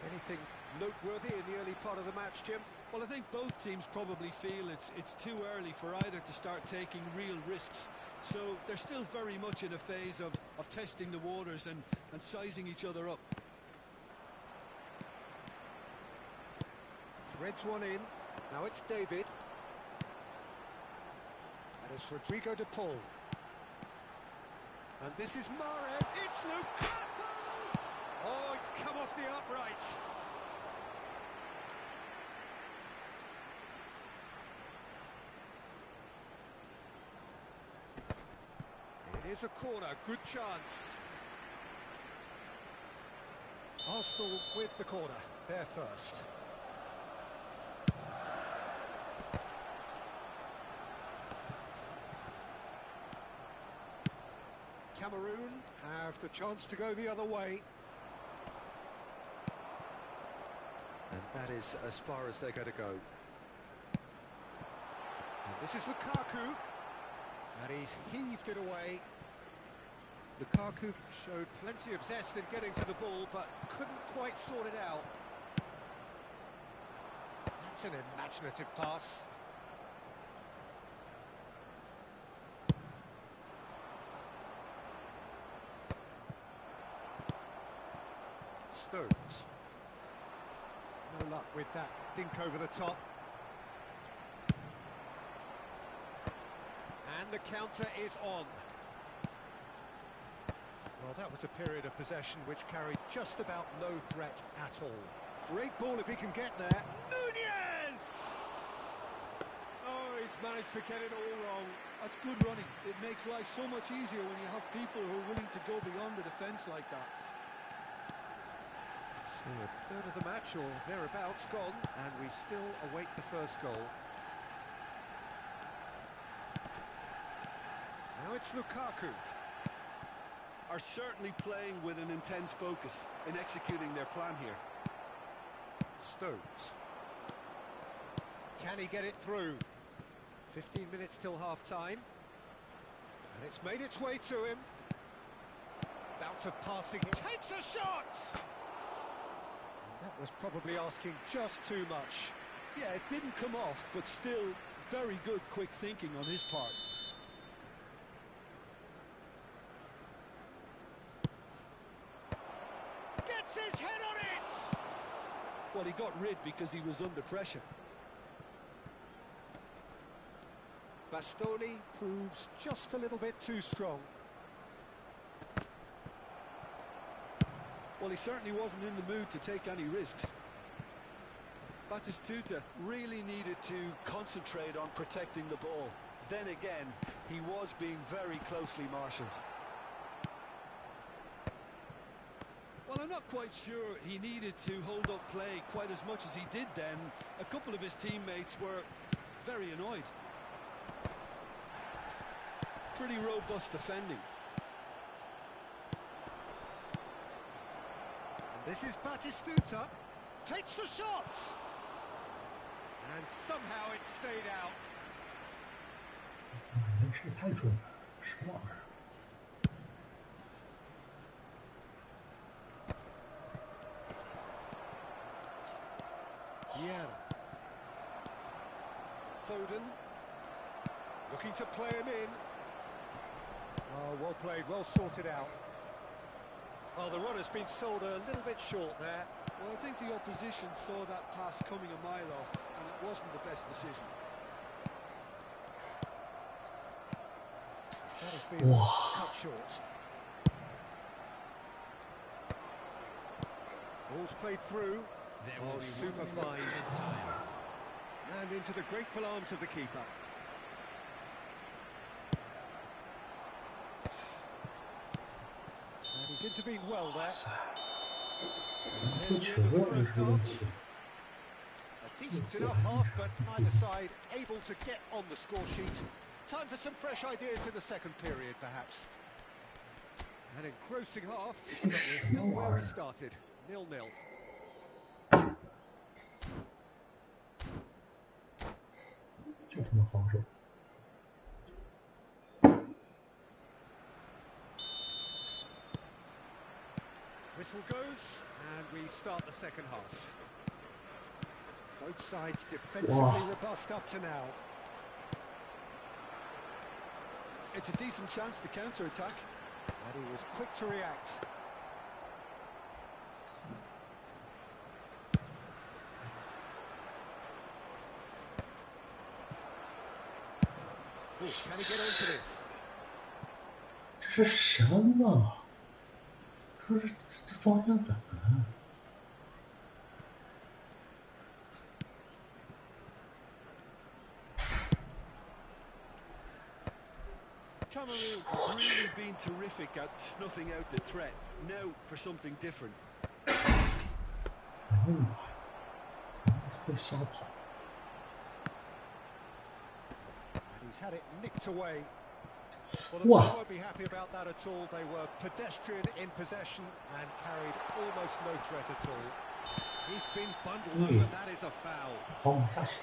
Anything noteworthy in the early part of the match, Jim? Well, I think both teams probably feel it's too early for either to start taking real risks. So they're still very much in a phase of testing the waters and sizing each other up. Threads one in. Now it's David. And it's Rodrigo de Paul. And this is Mahrez. It's Lukaku! Oh, it's come off the upright. It is a corner, good chance. Arsenal with the corner, they're first. Cameroon have the chance to go the other way. And that is as far as they're going to go. And this is Lukaku. And he's heaved it away. Lukaku showed plenty of zest in getting to the ball, but couldn't quite sort it out. That's an imaginative pass. Stones. No luck with that dink over the top. And the counter is on. Well, that was a period of possession which carried just about no threat at all. Great ball if he can get there. Nunez! Oh, he's managed to get it all wrong. That's good running. It makes life so much easier when you have people who are willing to go beyond the defence like that. So a third of the match or thereabouts gone, and we still await the first goal. Now it's Lukaku. Are certainly playing with an intense focus in executing their plan here. Stones. Can he get it through? 15 minutes till half-time. And it's made its way to him. Bout of passing. He takes a shot! And that was probably asking just too much. Yeah, it didn't come off, but still very good quick thinking on his part. Gets his head on it! Well, he got rid because he was under pressure. Bastoni proves just a little bit too strong. Well, he certainly wasn't in the mood to take any risks. Batistuta really needed to concentrate on protecting the ball. Then again, he was being very closely marshalled. Well, I'm not quite sure he needed to hold up play quite as much as he did then. A couple of his teammates were very annoyed. Pretty robust defending. And this is Batistuta. Takes the shot! And somehow it stayed out. 这太准了，什么玩意儿？ Yeah. Foden. Looking to play him in. Oh, well played, well sorted out. Well, the run has been sold a little bit short there. Well, I think the opposition saw that pass coming a mile off, and it wasn't the best decision. That has been cut short. Ball's played through. Oh, super fine. And into the grateful arms of the keeper. And he's intervened well there. There's the end of the first half. A decent enough half, but neither side able to get on the score sheet. Time for some fresh ideas in the second period, perhaps. An engrossing half, but we're still where we started. 0-0. Whistle goes, and we start the second half. Both sides defensively robust up to now. It's a decent chance to counter-attack. And he was quick to react. Ooh, can he get onto this? 这是什么？这方向怎么了？ Cameroon have really been terrific at snuffing out the threat. Now for something different. 哎呦妈呀！会瞎跑。 And he's had it nicked away. Well, the Wolves won't be happy about that at all. They were pedestrian in possession and carried almost no threat at all. He's been bundled over. That is a foul. 好，下去。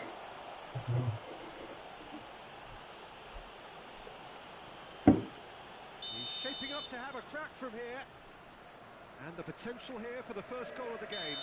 He's shaping up to have a crack from here. And the potential here for the first goal of the game.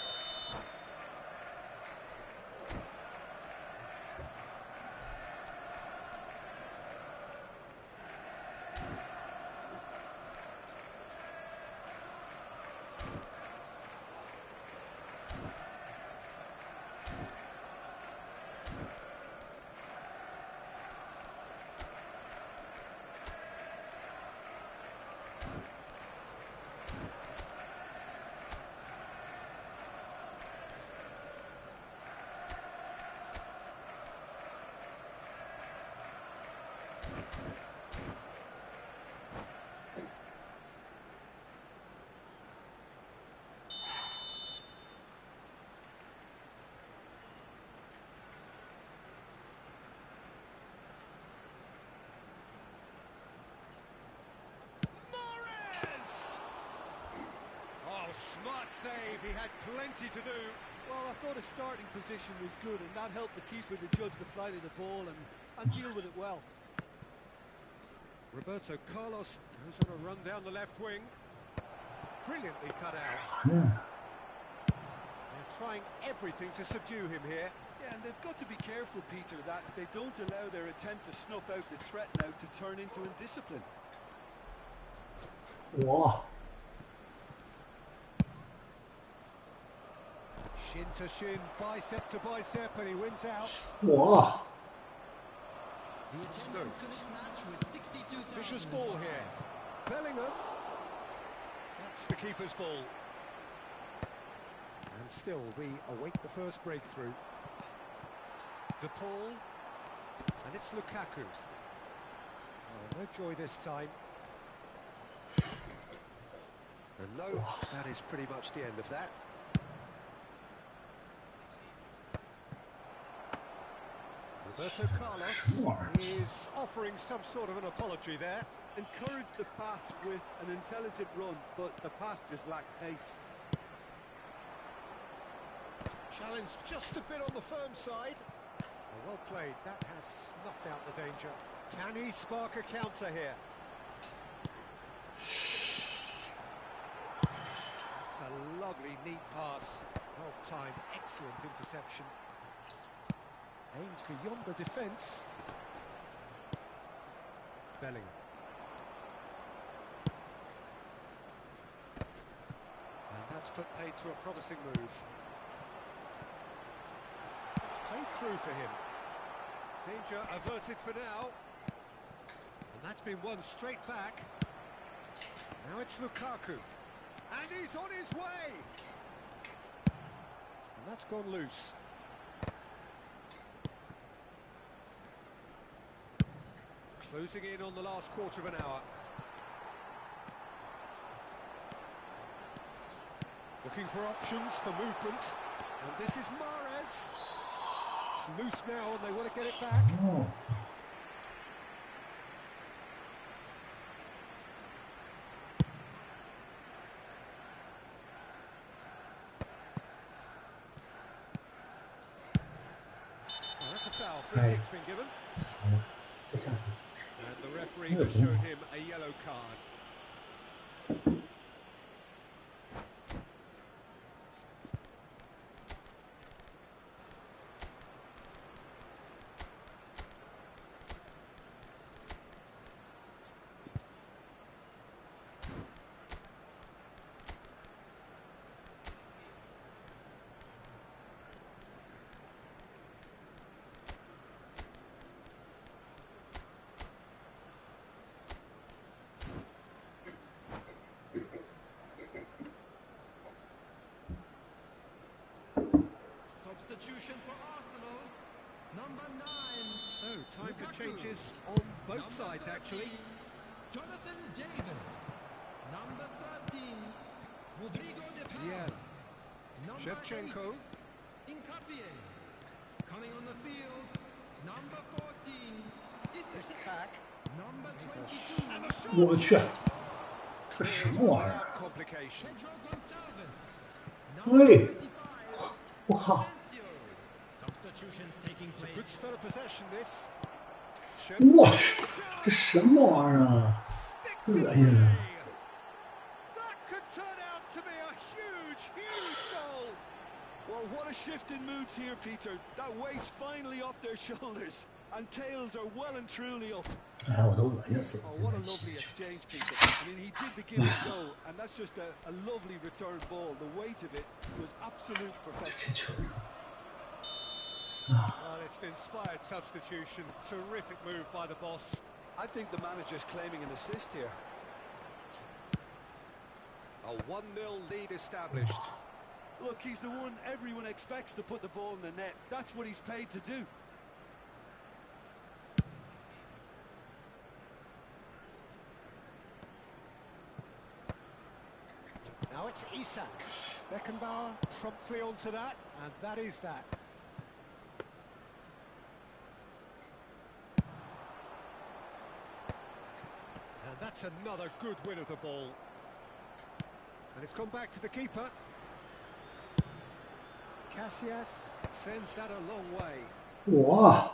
Smart save, he had plenty to do. Well, I thought his starting position was good, and that helped the keeper to judge the flight of the ball and deal with it well. Roberto Carlos goes on a run down the left wing. Brilliantly cut out. They're trying everything to subdue him here. Yeah, and they've got to be careful, Peter, that they don't allow their attempt to snuff out the threat now to turn into indiscipline. Shin to shin, bicep to bicep, and he wins out. 哇， The attendance for this match was 62,000. Vicious ball here. Bellingham. That's the keeper's ball. And still, we await the first breakthrough. De Paul. And it's Lukaku. Oh, no joy this time. And no, that is pretty much the end of that. Roberto Carlos is offering some sort of an apology there. Encourage the pass with an intelligent run, but the pass just lacked pace. Challenge just a bit on the firm side. Oh, well played, that has snuffed out the danger. Can he spark a counter here? That's a lovely, neat pass. Well timed, excellent interception. Aimed beyond the defence. Bellingham. And that's put paid to a promising move. It's played through for him. Danger averted for now. And that's been won straight back. Now it's Lukaku. And he's on his way! And that's gone loose. Closing in on the last quarter of an hour. Looking for options for movement. And this is Mahrez. It's loose now and they want to get it back. 哦， Well, that's a foul. Free Hey. kick's been given. 这下 And the referee has shown him a yellow card. Substitution for Arsenal. Number 9. So, time for changes on both Number sides, 13, actually. Jonathan David. Number 13, Rodrigo de Paul. Yeah. Number Shevchenko. 8, Nkapie. Coming on the field, number 14, Gives Isaac. it back. Number He's a 22, And the shot! 我去，这什么玩意儿？ Without complication. Pedro Gonçalves. Hey. Number 35, 我靠！ Asensio. Substitutions taking It's a place. good spell of possession, this. 我去，这什么玩意儿啊？ Sticks it 哎呀 away. That could turn out to be a huge, huge goal. Well, what a shift in moods here, Peter. That weight's finally off their shoulders, and tails are well and truly up. 哎，我都恶心死了 Oh, 这 what a 个戏 lovely exchange, Peter. I mean, he did the give and go, and that's just a lovely return ball. The weight of it was absolute 这 perfection. 球啊！ Well, it's an inspired substitution. Terrific move by the boss. I think the manager's claiming an assist here. A 1-0 lead established. Look, he's the one everyone expects to put the ball in the net. That's what he's paid to do. Now it's Isak. Beckenbauer promptly onto that, and that is that. And that's another good win of the ball. And it's gone back to the keeper. Casillas sends that a long way. 我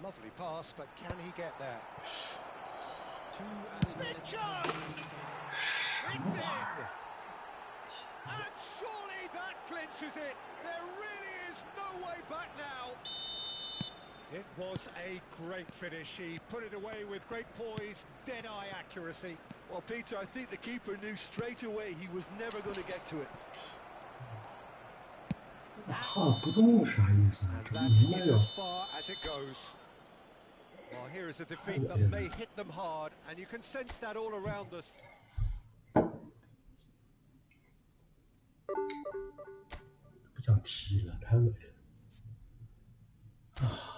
Lovely pass, but can he get there? 2 added Big minutes. chance! It's in! And surely that clinches it! There really is no way back now! It was a great finish. He put it away with great poise, dead-eye accuracy. Well, Peter, I think the keeper knew straight away he was never going to get to it. 怕不动是啥意思啊？ And 整不 that 明白 is 呀。 as far as it goes. Well, here is a defeat that may hit them hard, and you can sense that all around us. 不想踢了，太恶心了。啊。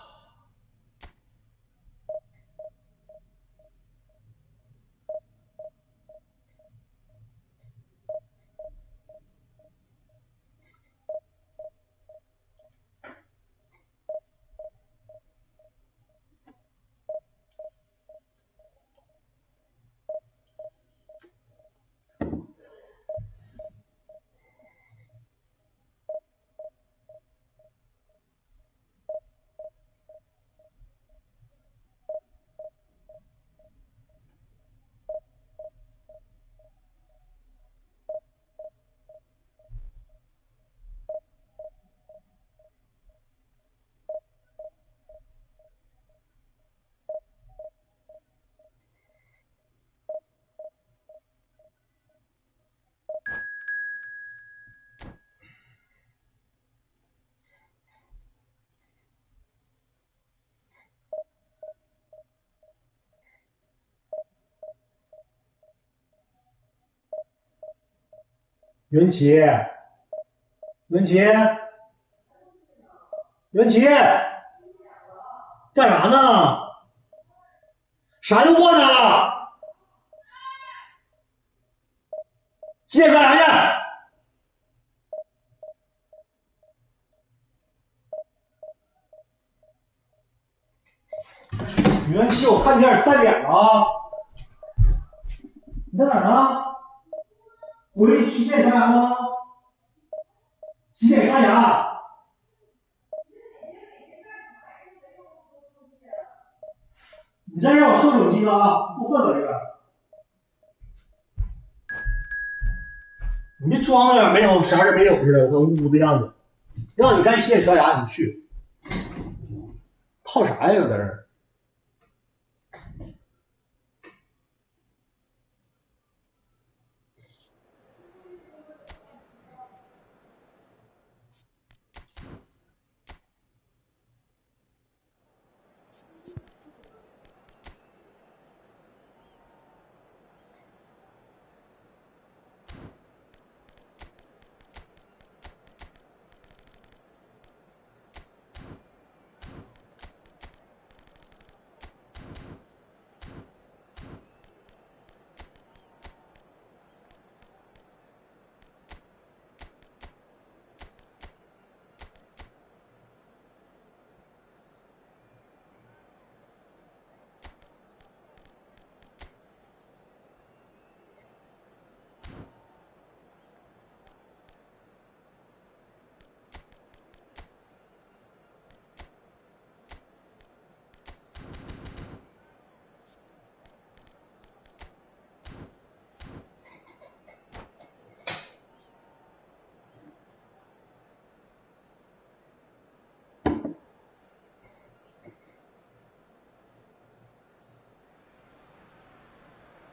云奇，云奇，云奇，干啥呢？啥就过来了？洗脸刷牙去。云奇，我看你点3点了啊！你在哪儿呢？我一起去洗脸刷牙吗？洗脸刷牙。你再让我收手机了啊！给我放在这边。你这装的没有啥事没有似的，跟无辜的样子。让你该洗脸刷牙你去。泡啥呀？搁这儿。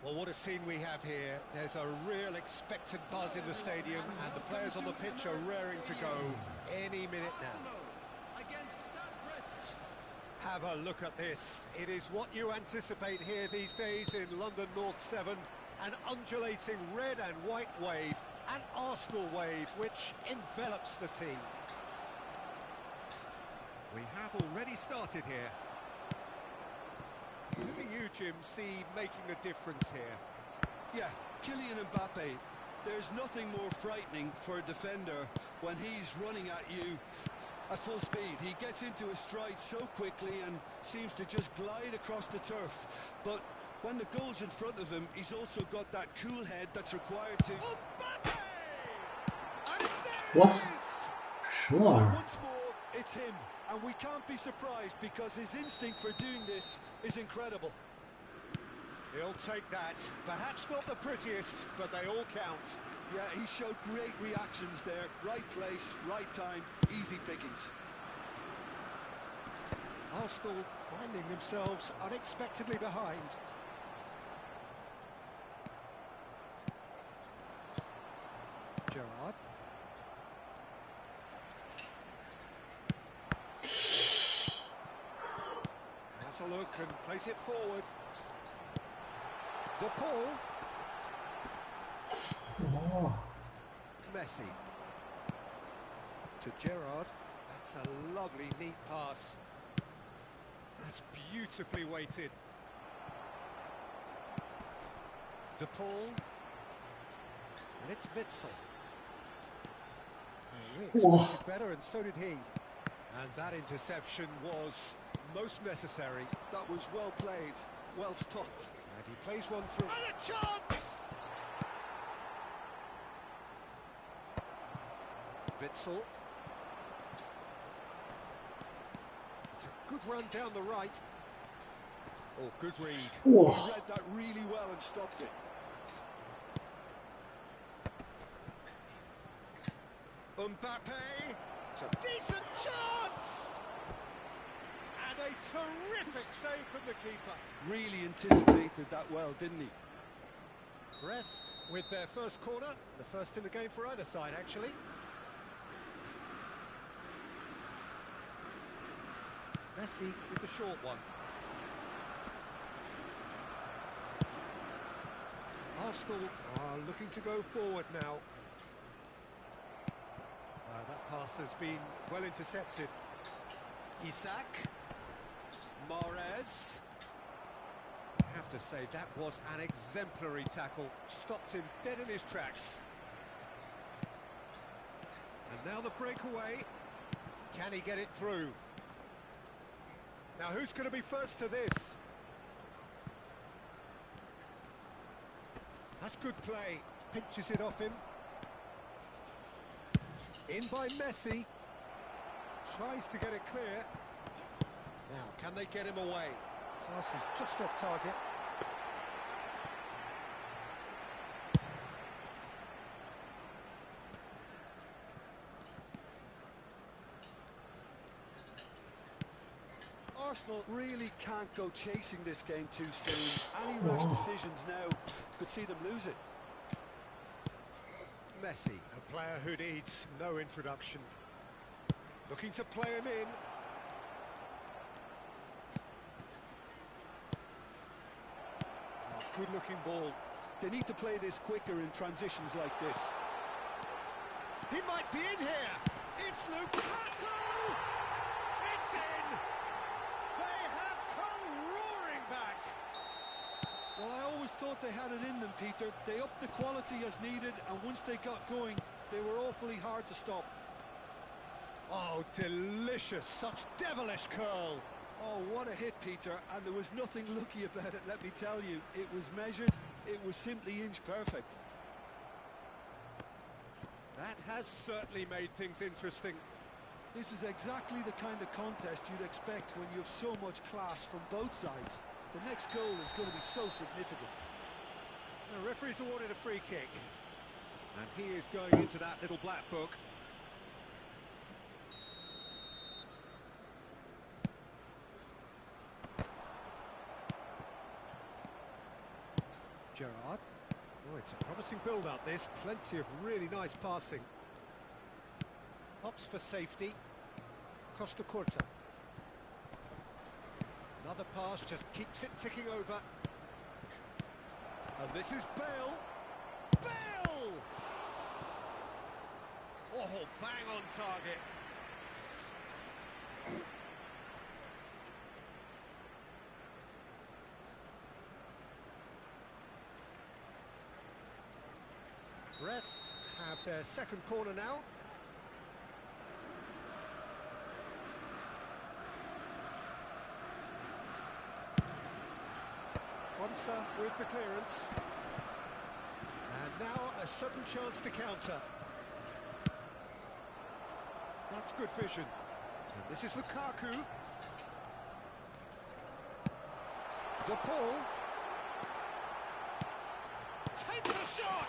Well, what a scene we have here. There's a real expectant buzz in the stadium, and the players on the pitch are raring to go any minute now. Have a look at this. It is what you anticipate here these days in London North 7. An undulating red and white wave, an Arsenal wave, which envelops the team. We have already started here. Who do you, Jim, see making a difference here? Yeah, Kylian Mbappe. There's nothing more frightening for a defender when he's running at you at full speed. He gets into a stride so quickly and seems to just glide across the turf. But when the goal's in front of him, he's also got that cool head that's required to... Mbappe! What? 什么玩意儿？ Once more, it's him. And we can't be surprised because his instinct for doing this is incredible. He'll take that. Perhaps not the prettiest, but they all count. Yeah, he showed great reactions there. Right place, right time, easy pickings. Arsenal finding themselves unexpectedly behind. Gerrard. a look and place it forward. De Paul. Oh. Messi. To Gerrard. That's a lovely, neat pass. That's beautifully weighted. De Paul. And it's Witsel. We expected better, and so did he. And that interception was most necessary. That was well played, well stopped. And he plays one through. And a chance! Witsel. It's a good run down the right. Oh, good read. Whoa. He read that really well and stopped it. Mbappe. It's a decent chance! And a terrific save from the keeper. Really anticipated that well, didn't he? Brest with their first corner. The first in the game for either side, actually. Messi with the short one. Arsenal are looking to go forward now. That pass has been well intercepted. Isak. Mahrez. I have to say, that was an exemplary tackle. Stopped him dead in his tracks. And now the breakaway. Can he get it through? Now, who's going to be first to this? That's good play. Pinches it off him. In by Messi. Tries to get it clear. Now, can they get him away? Pass is just off target. Arsenal really can't go chasing this game too soon. Any rash decisions now could see them lose it. Messi, a player who needs no introduction. Looking to play him in. Oh, good-looking ball. They need to play this quicker in transitions like this. He might be in here. It's Lukaku! It's in! They have come roaring back. Well, I always thought they had it in them, Peter. They upped the quality as needed, and once they got going, they were awfully hard to stop. Oh, delicious. Such devilish curl. Oh, what a hit, Peter, and there was nothing lucky about it, let me tell you. It was measured, it was simply inch perfect. That has certainly made things interesting. This is exactly the kind of contest you'd expect when you have so much class from both sides. The next goal is going to be so significant. The referee's awarded a free kick. And he is going into that little black book. Gerrard. Oh, it's a promising build-up, this. Plenty of really nice passing. Opts for safety. Costa Curta. Another pass just keeps it ticking over. And this is Bale. Bale! Oh, bang on target. Brest have their second corner now. Konsa with the clearance. And now a sudden chance to counter. That's good vision. And this is Lukaku. De Paul. Takes a shot!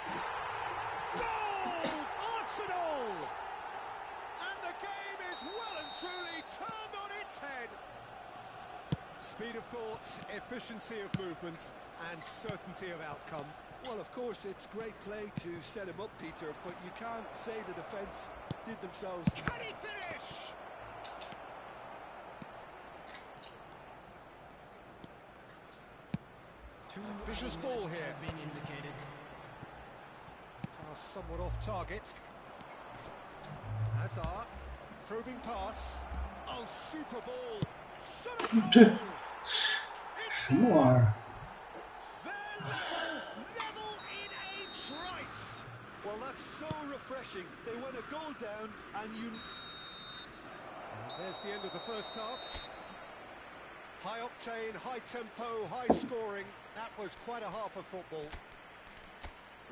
Goal! Arsenal! And the game is well and truly turned on its head. Speed of thoughts, efficiency of movement, and certainty of outcome. Well, of course, it's great play to set him up, Peter, but you can't say the defence did themselves... Can he finish? Vicious ball here. Has been indicated. Pass somewhat off target. Hazard, probing pass. Oh, super ball. Shot a goal. 什么玩意儿？ They're level in a trice. Well, that's so refreshing. They went a goal down, and you... And there's the end of the first half. High octane, high tempo, high scoring. That was quite a half of football.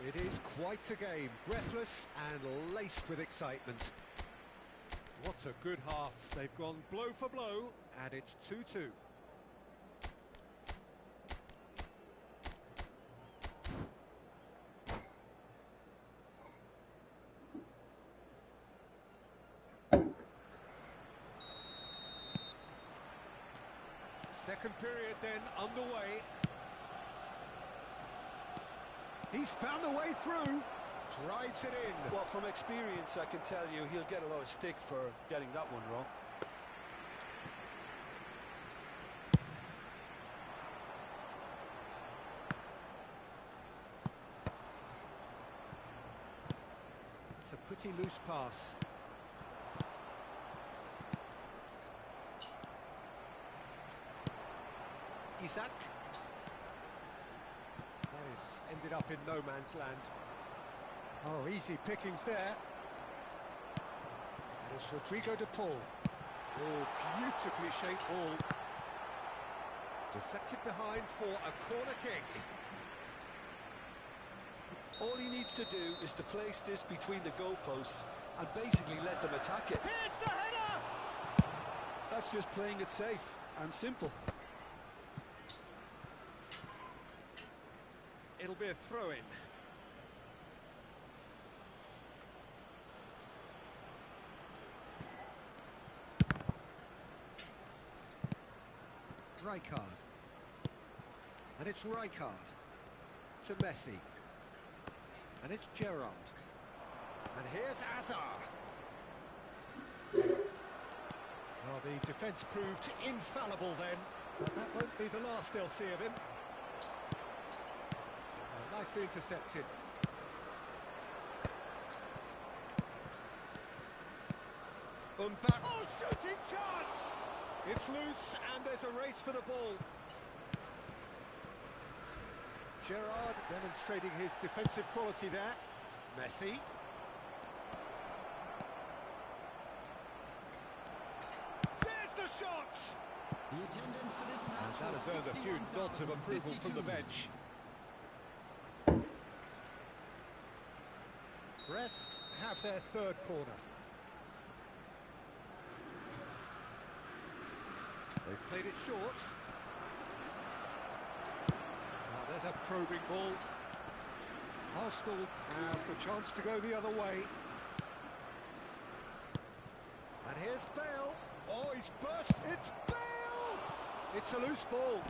It is quite a game, breathless and laced with excitement. What a good half. They've gone blow for blow, and it's 2-2. Second period then underway. He's found a way through, drives it in. Well, from experience, I can tell you he'll get a lot of stick for getting that one wrong. It's a pretty loose pass. Isaac. That is ended up in no man's land. Oh, easy pickings there. And it's Rodrigo de Paul. Oh, beautifully shaped ball. Deflected behind for a corner kick. All he needs to do is to place this between the goalposts and basically let them attack it. Here's the header! That's just playing it safe and simple. It'll be a throw-in. Rijkaard. And it's Rijkaard to Messi. And it's Gerrard. And here's Hazard. Well, the defence proved infallible then, but that won't be the last they'll see of him. Nicely intercepted. Mbappe. Oh, shooting chance! It's loose and there's a race for the ball. Gerrard demonstrating his defensive quality there. Messi. There's the shot! The attendance for this match And that has earned a few nods of approval from the bench. Brest have their third corner. They've played it short. Now there's a probing ball. Arsenal have the chance to go the other way. And here's Bale. Oh, he's burst. It's Bale! It's a loose ball.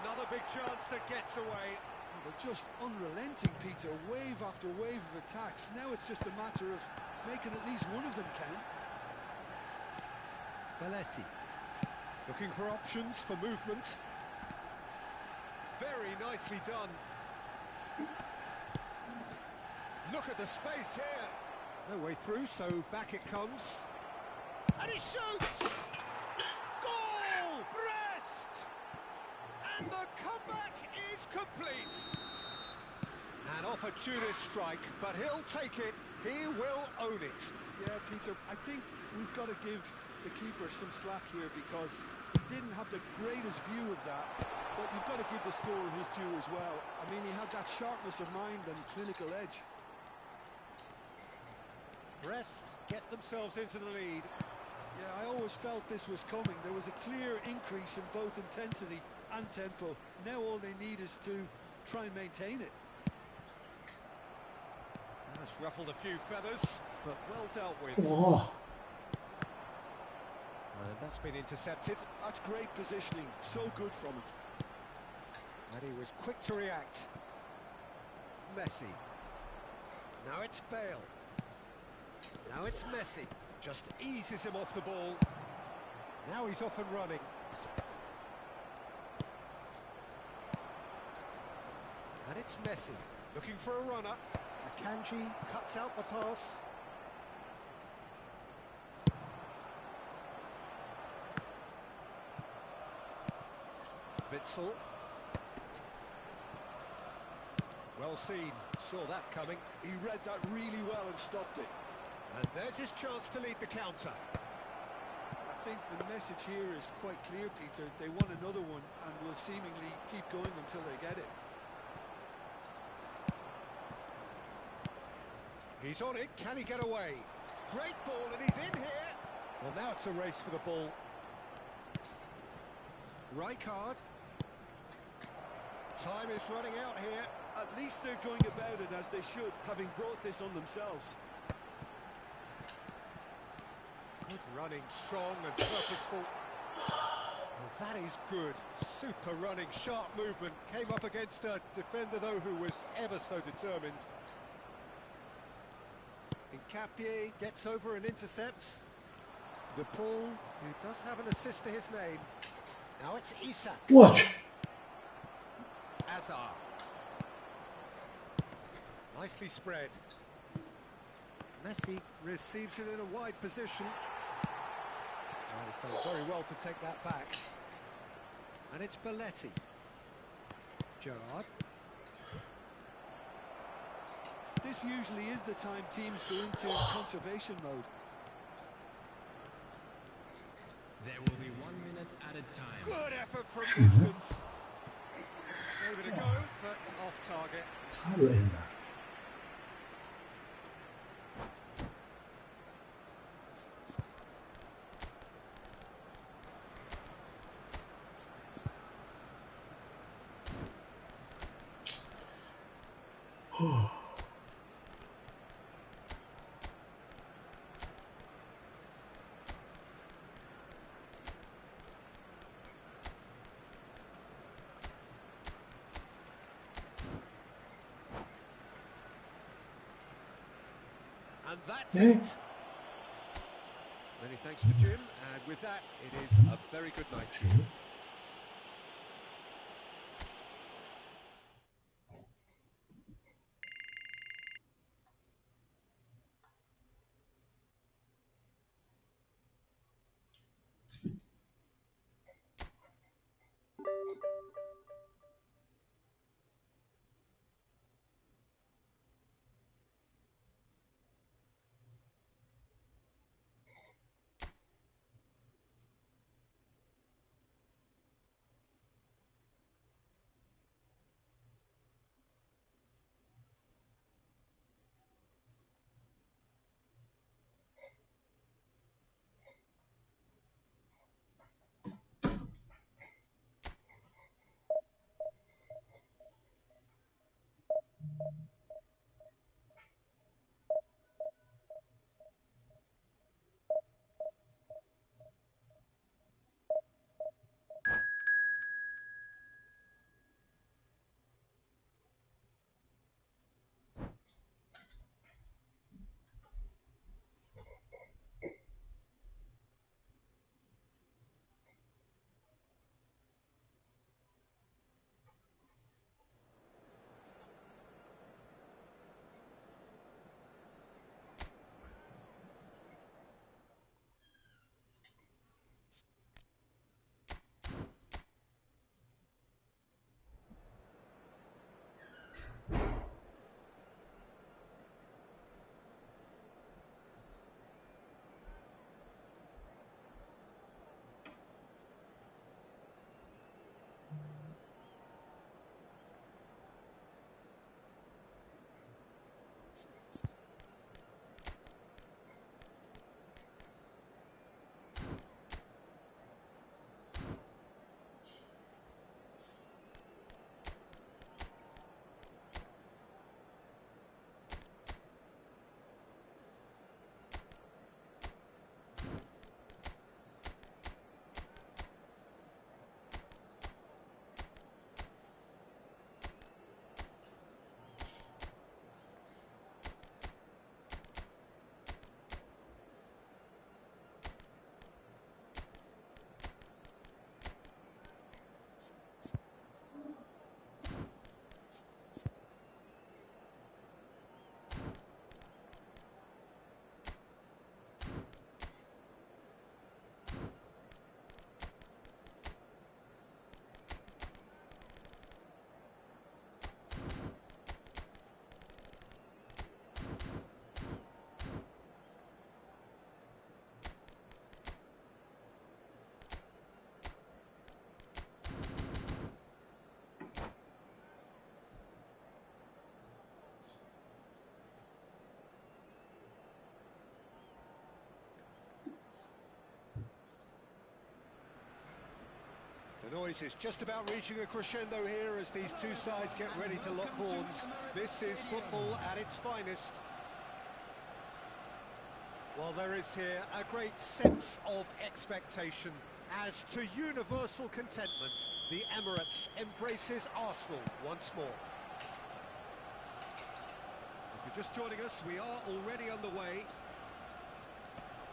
Another big chance that gets away. They're just unrelenting, Peter. Wave after wave of attacks. Now it's just a matter of making at least one of them count. Belletti looking for options for movement. Very nicely done. Look at the space here. No way through, so back it comes. And he shoots! Goal! Brest! And the comeback is complete. An opportunist strike, but he'll take it. He will own it. Yeah, Peter, I think we've got to give the keeper some slack here because he didn't have the greatest view of that, but you've got to give the scorer his due as well. I mean, he had that sharpness of mind and clinical edge. Brest get themselves into the lead. Yeah, I always felt this was coming. There was a clear increase in both intensity and tempo. Now all they need is to try and maintain it. That's ruffled a few feathers, but well dealt with. Oh, And that's been intercepted. That's great positioning. So good from him. And he was quick to react. Messi. Now it's Bale. Now it's Messi. Just eases him off the ball. Now he's off and running. And it's Messi, looking for a runner. Akanji cuts out the pass. Witzel. Well seen, saw that coming. He read that really well and stopped it. And there's his chance to lead the counter. I think the message here is quite clear, Peter. They want another one and will seemingly keep going until they get it. He's on it, can he get away? Great ball and he's in here. Well, now it's a race for the ball. Rijkaard. Time is running out here. At least they're going about it as they should, having brought this on themselves. Good running, strong and purposeful. Well, that is good. Super running, sharp movement. Came up against a defender, though, who was ever so determined. Nkapie gets over and intercepts. The Paul, who does have an assist to his name. Now it's Isak.我去， Azar. Nicely spread. Messi receives it in a wide position. Oh, he's done very well to take that back. And it's Belletti. Gerrard. This usually is the time teams go into conservation mode. There will be 1 minute at a time. Good effort from distance. Gave it a go, but off target. 太恶心了。哦。 And that's it. Many thanks to Jim, and with that, it is a very good night to you. The noise is just about reaching a crescendo here as these two sides get ready to lock horns. This is football at its finest. Well, there is here a great sense of expectation. As to universal contentment, the Emirates embraces Arsenal once more. If you're just joining us, we are already underway.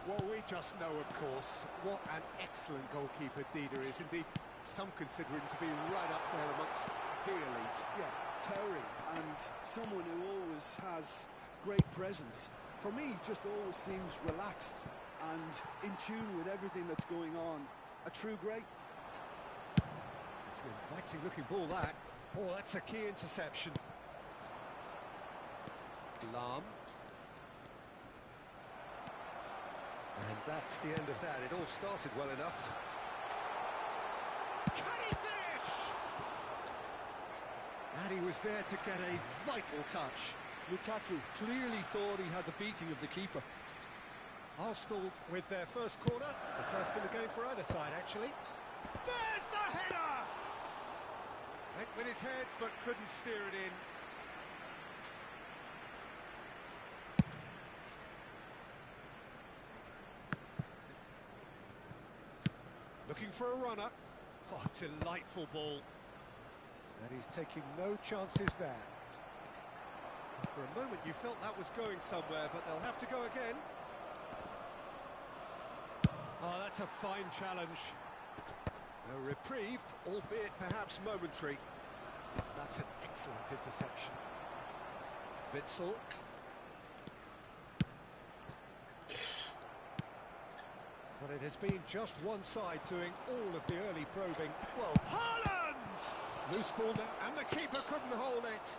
Well, we just know, of course, what an excellent goalkeeper Dida is. Indeed, some consider him to be right up there amongst the elite. Yeah, towering, and someone who always has great presence. For me, he just always seems relaxed and in tune with everything that's going on. A true great. It's an inviting looking ball, that. Oh, that's a key interception. Lam. And that's the end of that. It all started well enough. Can he finish? And he was there to get a vital touch. Lukaku clearly thought he had the beating of the keeper. Arsenal with their first corner. The first in the game for either side, actually. There's the header! Went with his head, but couldn't steer it in. Looking for a runner. Oh, delightful ball. And he's taking no chances there. For a moment you felt that was going somewhere, but they'll have to go again. Oh, that's a fine challenge. A reprieve, albeit perhaps momentary. That's an excellent interception. Witsel. But it has been just one side doing all of the early probing. Well, Haaland! Loose ball now, and the keeper couldn't hold it.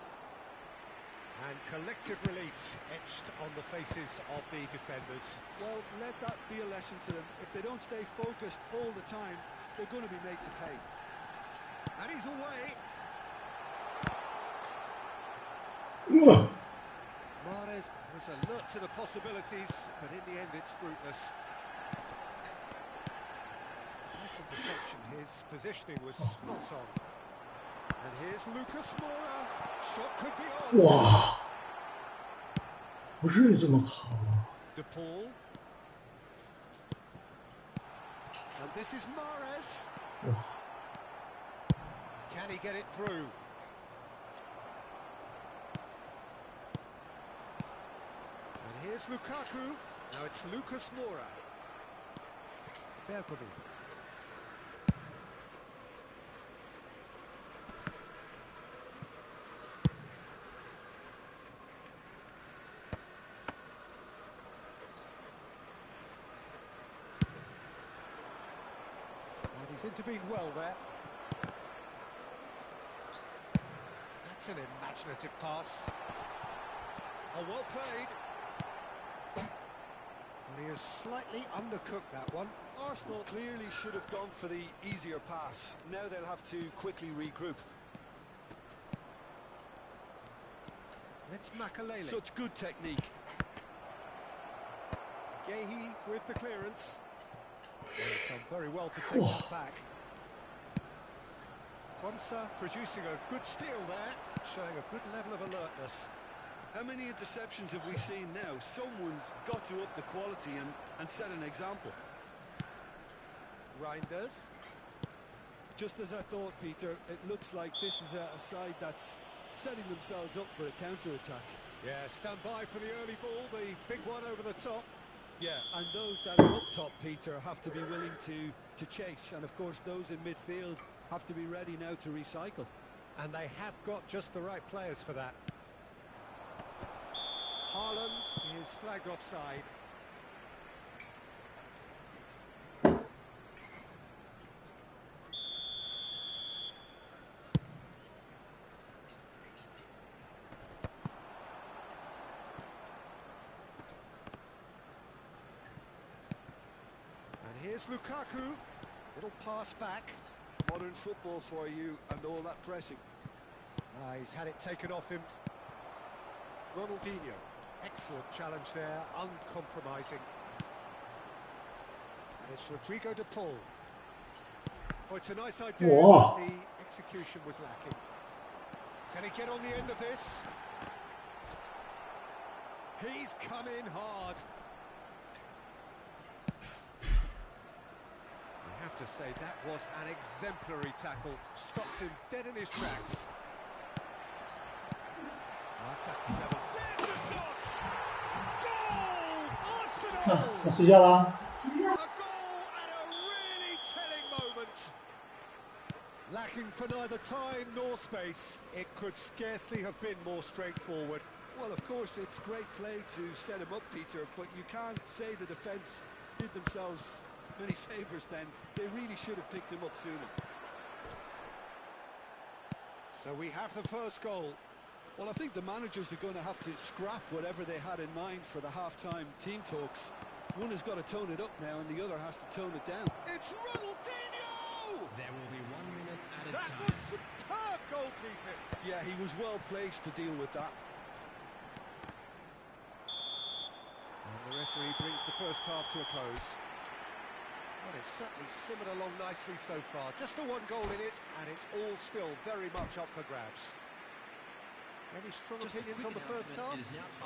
And collective relief etched on the faces of the defenders. Well, let that be a lesson to them. If they don't stay focused all the time, they're going to be made to pay. And he's away. Mahrez was alert to the possibilities, but in the end it's fruitless. Nice interception. His positioning was spot on. And here's Lucas Moura. Shot could be on. 哇，不至于这么好啊！ De Paul. And this is Mahrez. 哇， Can he get it through? And here's Lukaku. Now it's Lucas Moura. Bergkamp. He's intervened well there. That's an imaginative pass. Oh, well played. And he has slightly undercooked that one. Arsenal clearly should have gone for the easier pass. Now they'll have to quickly regroup. It's Makalele. Such good technique. Gehi with the clearance. Well, he's done very well to take that back. Konsa producing a good steal there, showing a good level of alertness. How many interceptions have we seen now? Someone's got to up the quality and set an example. Reinders. Just as I thought, Peter, it looks like this is a side that's setting themselves up for a counter-attack. Yeah, stand by for the early ball, the big one over the top. Yeah, and those that are up top, Peter, have to be willing to chase. And, of course, those in midfield have to be ready now to recycle. And they have got just the right players for that. Haaland is flagged offside. Here's Lukaku, little pass back. Modern football for you and all that pressing. He's had it taken off him. Ronaldinho, excellent challenge there, uncompromising. And it's Rodrigo de Paul. Oh, it's a nice idea, Whoa. but the execution was lacking. Can he get on the end of this? He's come in hard. We have to say that was an exemplary tackle. Stopped him dead in his tracks. That's a clever... There's the shot! Goal! Arsenal! 要睡觉了。 A goal at a really telling moment. Lacking for neither time nor space, it could scarcely have been more straightforward. Well, of course, it's great play to set him up, Peter, but you can't say the defence did themselves many favours then. They really should have picked him up sooner. So we have the first goal. Well, I think the managers are going to have to scrap whatever they had in mind for the half-time team talks. One has got to tone it up now, and the other has to tone it down. It's Ronaldinho! There will be 1 minute at a That time. was superb goalkeeping. Yeah, he was well placed to deal with that. And the referee brings the first half to a close. Well, it's certainly simmered along nicely so far. Just the one goal in it, and it's all still very much up for grabs. Any strong opinions on the first half?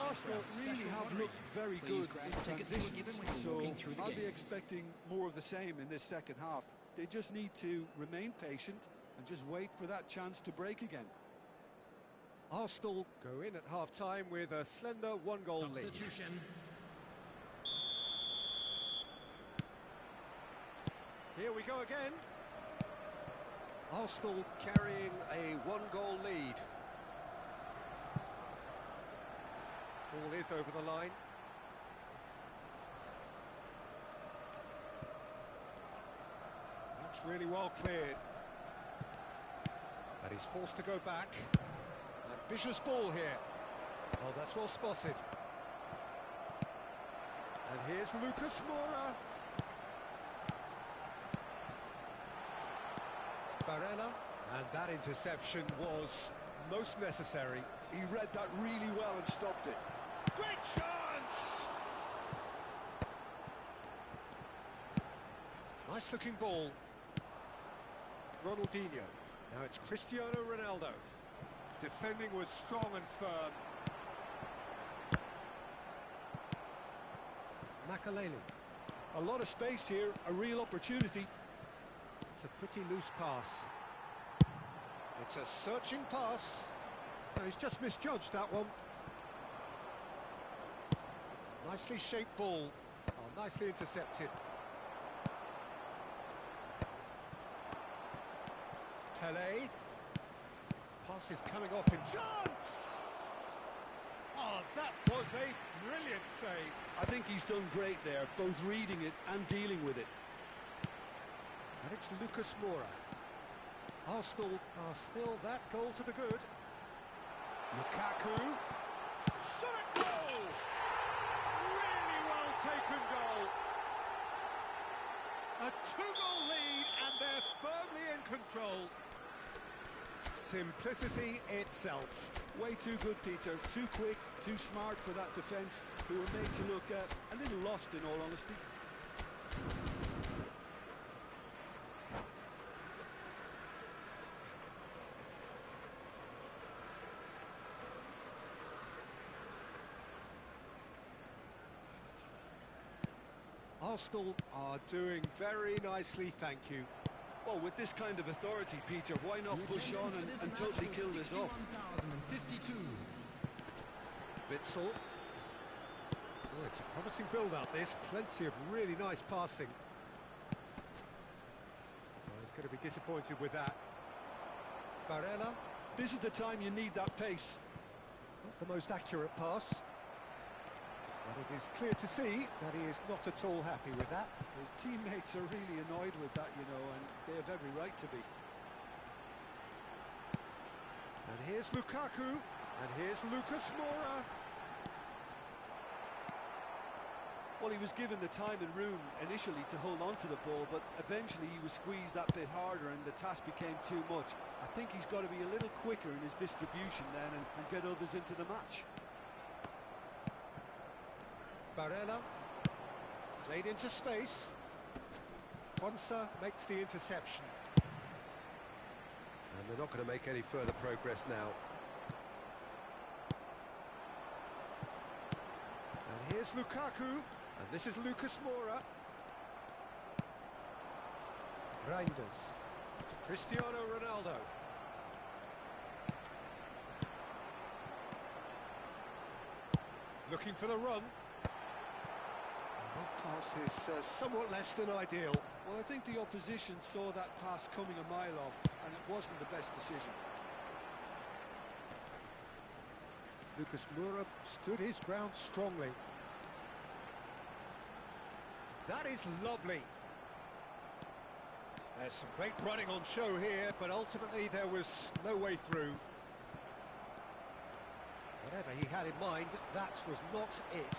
Arsenal really have looked very good in transitions, so I'll be expecting more of the same in this second half. They just need to remain patient and just wait for that chance to break again. Arsenal go in at half-time with a slender one-goal lead. Substitution. Here we go again. Arsenal carrying a one-goal lead. Ball is over the line. That's really well cleared. And he's forced to go back. Ambitious ball here. Oh, that's well spotted. And here's Lucas Moura. Barella. And that interception was most necessary. He read that really well and stopped it. Great chance! Nice looking ball. Ronaldinho. Now it's Cristiano Ronaldo. Defending was strong and firm. Makaleli. A lot of space here, a real opportunity. It's a pretty loose pass. It's a searching pass. No, he's just misjudged that one. Nicely shaped ball. Oh, nicely intercepted. Pele. Pass is coming off in chance! Oh, that was a brilliant save. I think he's done great there, both reading it and dealing with it. And it's Lucas Moura. Arsenal are still that goal to the good. Lukaku. Shot at goal! Really well taken goal. A two-goal lead and they're firmly in control. Simplicity itself. Way too good, Peter. Too quick, too smart for that defence, who were made to look a little lost in all honesty. Arsenal are doing very nicely, thank you. Well, with this kind of authority, Peter, why not push on and totally kill this off? 61,052. Witsel. Oh, it's a promising build-up, this. Plenty of really nice passing. Oh, he's going to be disappointed with that. Barella. This is the time you need that pace. Not the most accurate pass. But it is clear to see that he is not at all happy with that. His teammates are really annoyed with that, you know, and they have every right to be. And here's Lukaku. And here's Lucas Moura. Well, he was given the time and room initially to hold on to the ball, but eventually he was squeezed that bit harder and the task became too much. I think he's got to be a little quicker in his distribution then and get others into the match. Barella. Played into space. Ponsa makes the interception. And they're not going to make any further progress now. And here's Lukaku, and this is Lucas Moura. Reinders. Cristiano Ronaldo. Looking for the run. That pass is somewhat less than ideal. Well, I think the opposition saw that pass coming a mile off, and it wasn't the best decision. Lucas Moura stood his ground strongly. That is lovely. There's some great running on show here, but ultimately there was no way through. Whatever he had in mind, that was not it.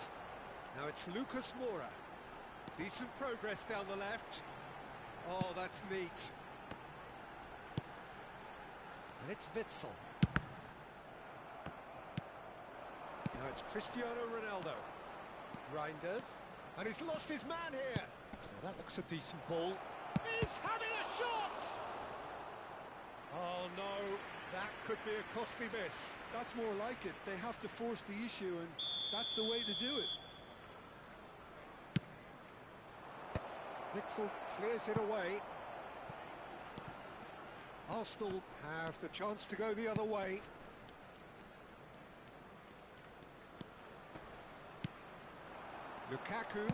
Now it's Lucas Moura. Decent progress down the left. Oh, that's neat. And it's Witsel. Now it's Cristiano Ronaldo. Reinders. And he's lost his man here. Now that looks a decent ball. He's having a shot! Oh no, that could be a costly miss. That's more like it. They have to force the issue, and that's the way to do it. Witsel clears it away. Arsenal have the chance to go the other way. Lukaku.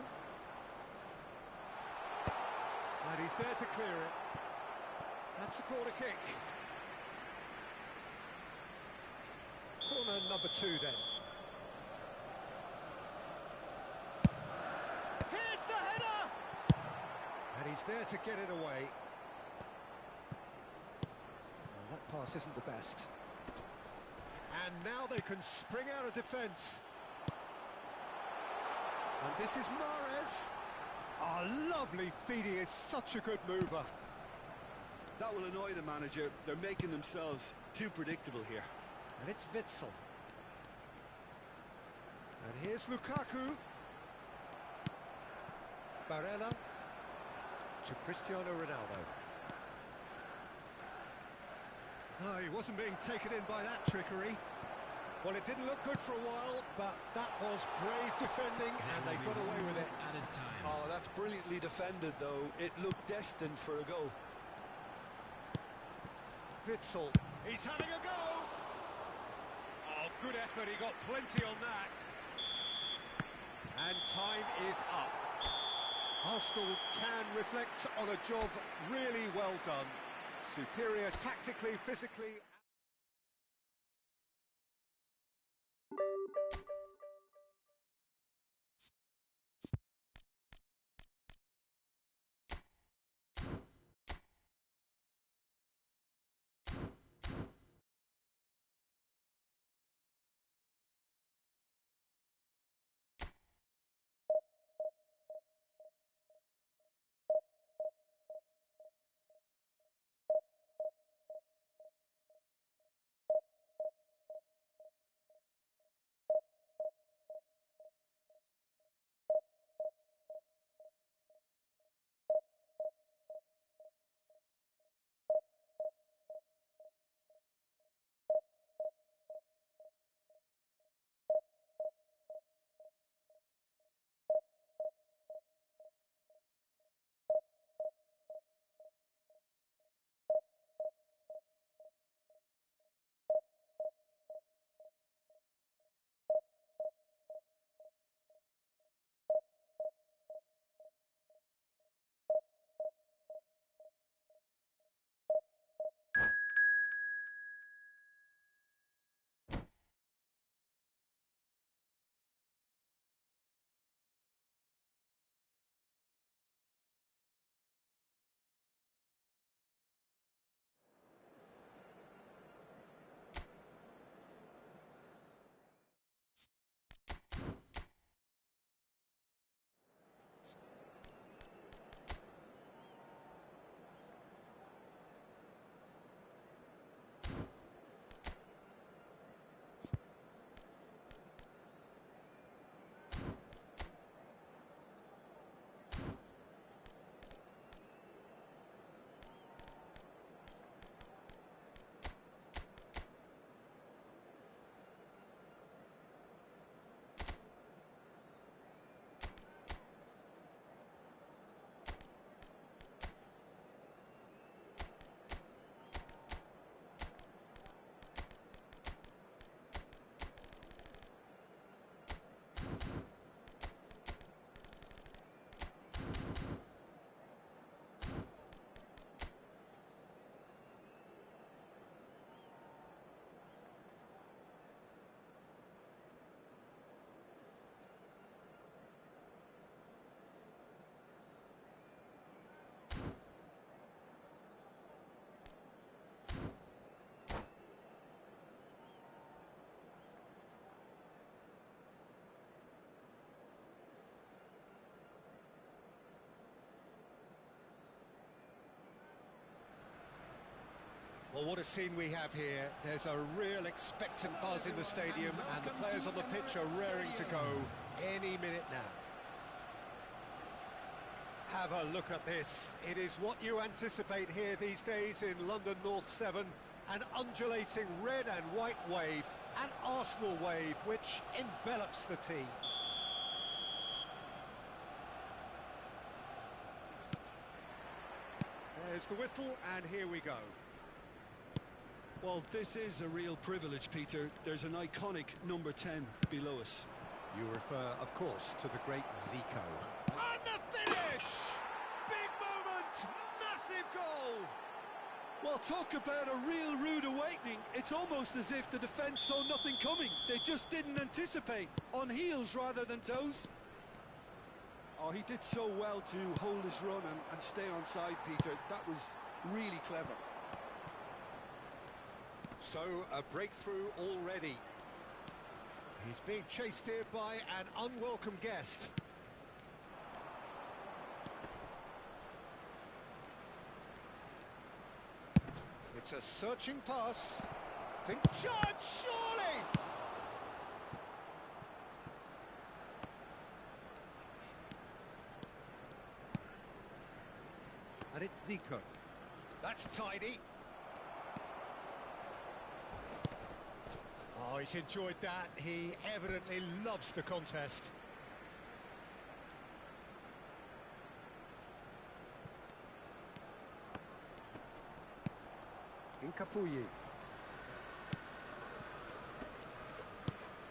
And he's there to clear it. That's a corner kick. Corner number 2 then. Here's the header! And he's there to get it away. Well, that pass isn't the best. And now they can spring out of defence. And this is Mahrez. Oh, lovely feed. He is such a good mover. That will annoy the manager. They're making themselves too predictable here. And it's Witsel. And here's Lukaku. Barella to Cristiano Ronaldo. Oh, he wasn't being taken in by that trickery. Well, it didn't look good for a while, but that was brave defending, and they got away with it. Added time. Oh, that's brilliantly defended, though. It looked destined for a goal. Witsel, he's having a go! Oh, good effort, he got plenty on that. And time is up. Arsenal can reflect on a job really well done. Superior tactically, physically... Well, what a scene we have here. There's a real expectant buzz in the stadium, and the players on the pitch are raring to go any minute now. Have a look at this. It is what you anticipate here these days in London North 7. An undulating red and white wave, an Arsenal wave, which envelops the team. There's the whistle, and here we go. Well, this is a real privilege, Peter. There's an iconic number 10 below us. You refer, of course, to the great Zico. And the finish! Big moment! Massive goal! Well, talk about a real rude awakening. It's almost as if the defence saw nothing coming. They just didn't anticipate. On heels rather than toes. Oh, he did so well to hold his run and stay on side, Peter. That was really clever. So, a breakthrough already. He's being chased here by an unwelcome guest. It's a searching pass. Think charge, surely! And it's Zico. That's tidy. Oh, he's enjoyed that. He evidently loves the contest. Incapuyi.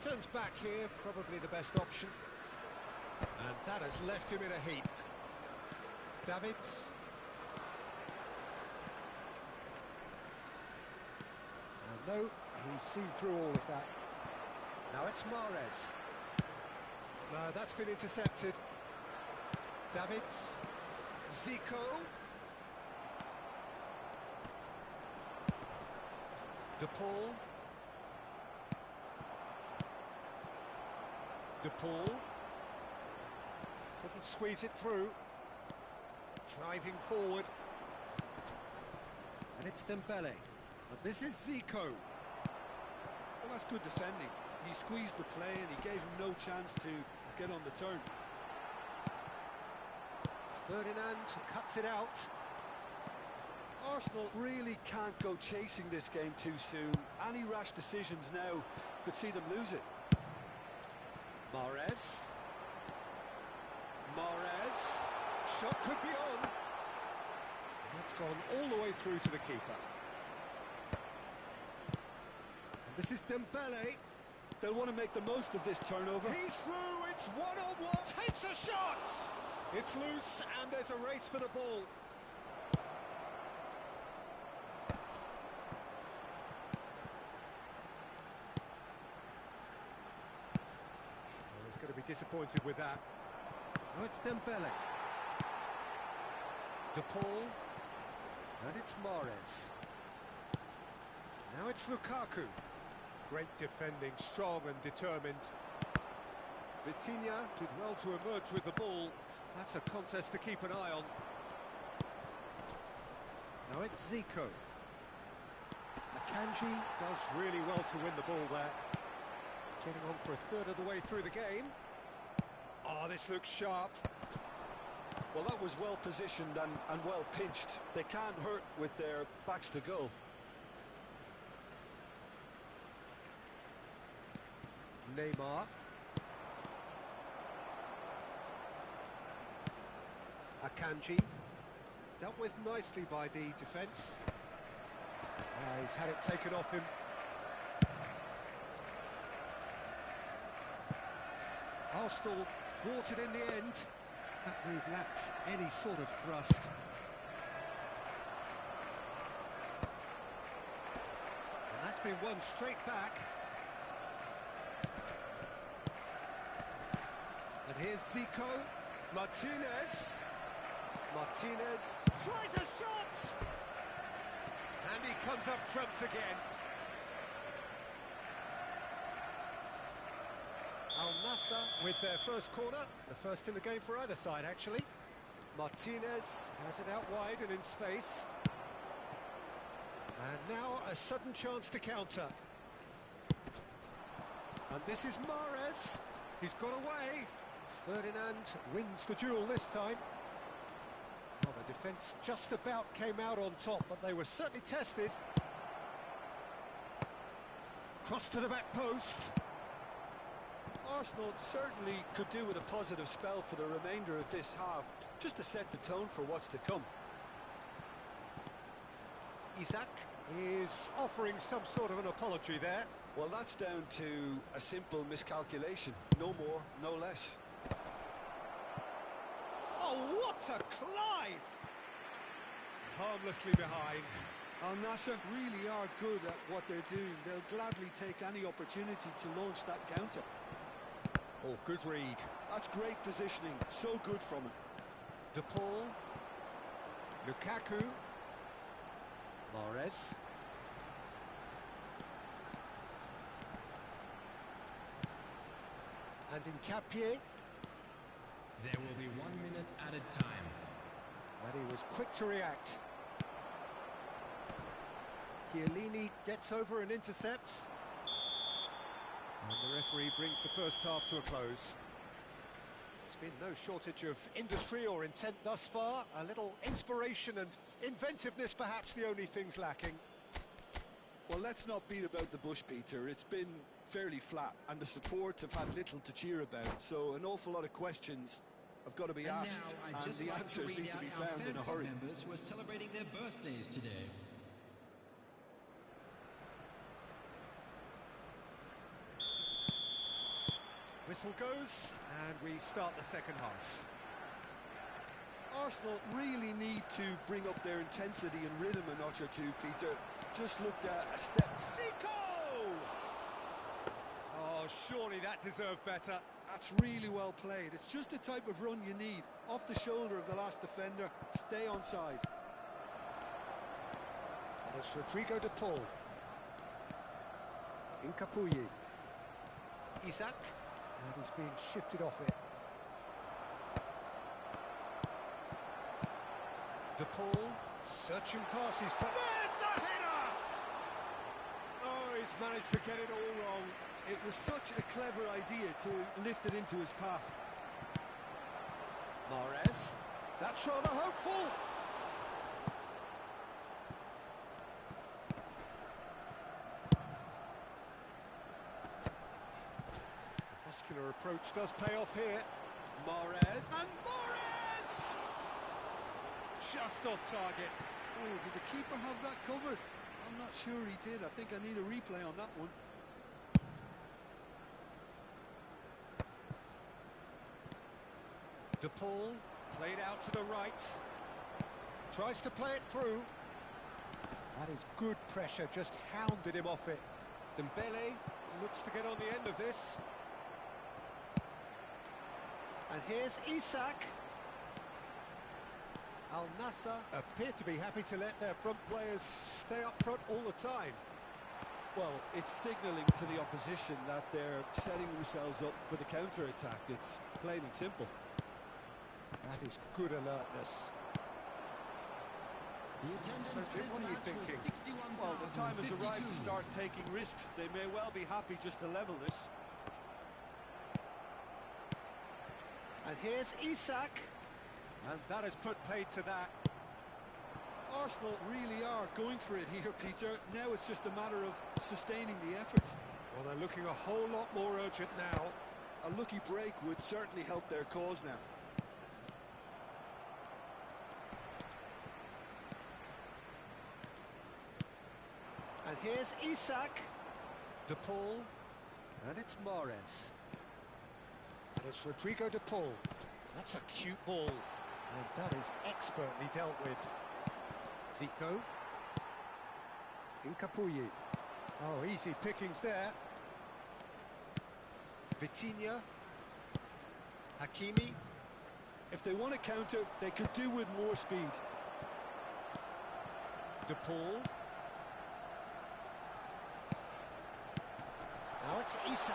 Turns back here, probably the best option. And that has left him in a heap. Davids. No, he's seen through all of that. Now it's Mahrez. That's been intercepted. Davids. Zico. De Paul. De Paul. Couldn't squeeze it through. Driving forward. And it's Dembele. And this is Zico. Well, that's good defending. He squeezed the play and he gave him no chance to get on the turn. Ferdinand cuts it out. Arsenal really can't go chasing this game too soon. Any rash decisions now could see them lose it. Mahrez. Mahrez. Shot could be on. That's gone all the way through to the keeper. This is Dembele. They'll want to make the most of this turnover. He's through, it's one-on-one, takes a shot! It's loose, and there's a race for the ball. Well, he's going to be disappointed with that. Oh, it's Dembele. De Paul. And it's Mahrez. Now it's Lukaku. Great defending, strong and determined. Vitinha did well to emerge with the ball. That's a contest to keep an eye on. Now it's Zico. Akanji does really well to win the ball there. Getting on for a third of the way through the game. Oh, this looks sharp. Well, that was well positioned and well pinched. They can't hurt with their backs to goal. Neymar. Akanji. Dealt with nicely by the defence. He's had it taken off him. Arsenal thwarted in the end. That move lacked any sort of thrust. And that's been won straight back. And here's Zico. Martinez. Martinez tries a shot! And he comes up trumps again. Al-Nassr with their first corner. The first in the game for either side, actually. Martinez has it out wide and in space. And now a sudden chance to counter. And this is Mahrez. He's got away. Ferdinand wins the duel this time. Well, the defence just about came out on top, but they were certainly tested. Cross to the back post. Arsenal certainly could do with a positive spell for the remainder of this half, just to set the tone for what's to come. Isak is offering some sort of an apology there. Well, that's down to a simple miscalculation. No more, no less. Oh, what a climb! Harmlessly behind. Al Nassr really are good at what they're doing. They'll gladly take any opportunity to launch that counter. Oh, good read. That's great positioning. So good from him. De Paul. Lukaku. Mahrez. And Nkapie. There will be 1 minute added time. And he was quick to react. Chiellini gets over and intercepts. And the referee brings the first half to a close. There's been no shortage of industry or intent thus far. A little inspiration and inventiveness, perhaps the only things lacking. Well, let's not beat about the bush, Peter. It's been fairly flat, and the support have had little to cheer about. So an awful lot of questions have got to be asked, and the answers need to be found in a hurry. Members who are celebrating their birthdays today. Whistle goes, and we start the second half. Arsenal really need to bring up their intensity and rhythm a notch or two, Peter. Just looked at a step. Zico! Oh, surely that deserved better. That's really well played. It's just the type of run you need. Off the shoulder of the last defender. Stay onside. And it's Rodrigo de Paul. Nkapie. Isak. And he's being shifted off it. De Paul, searching passes, but there's the header! Oh, he's managed to get it all wrong. It was such a clever idea to lift it into his path. Mahrez, that's rather hopeful. Muscular approach does pay off here. Mahrez, and Mahrez! Just off target. Oh, did the keeper have that covered? I'm not sure he did. I think I need a replay on that one. De Paul, played out to the right. Tries to play it through. That is good pressure, just hounded him off it. Dembele looks to get on the end of this. And here's Isak. Al Nassr appear to be happy to let their front players stay up front all the time. Well, it's signalling to the opposition that they're setting themselves up for the counter-attack. It's plain and simple. That is good alertness. The attendance So, for Jim, this what are you match was thinking? 61,052. Well, the time has arrived to start taking risks. They may well be happy just to level this. And here's Isak. And that has put paid to that. Arsenal really are going for it here, Peter. Now it's just a matter of sustaining the effort. Well, they're looking a whole lot more urgent now. A lucky break would certainly help their cause now. And here's Isak. De Paul. And it's Mahrez. And it's Rodrigo de Paul. That's a cute ball. And that is expertly dealt with. Zico. Nkapie. Oh, easy pickings there. Vitinha. Hakimi. If they want to counter, they could do with more speed. De Paul. Now it's Isak.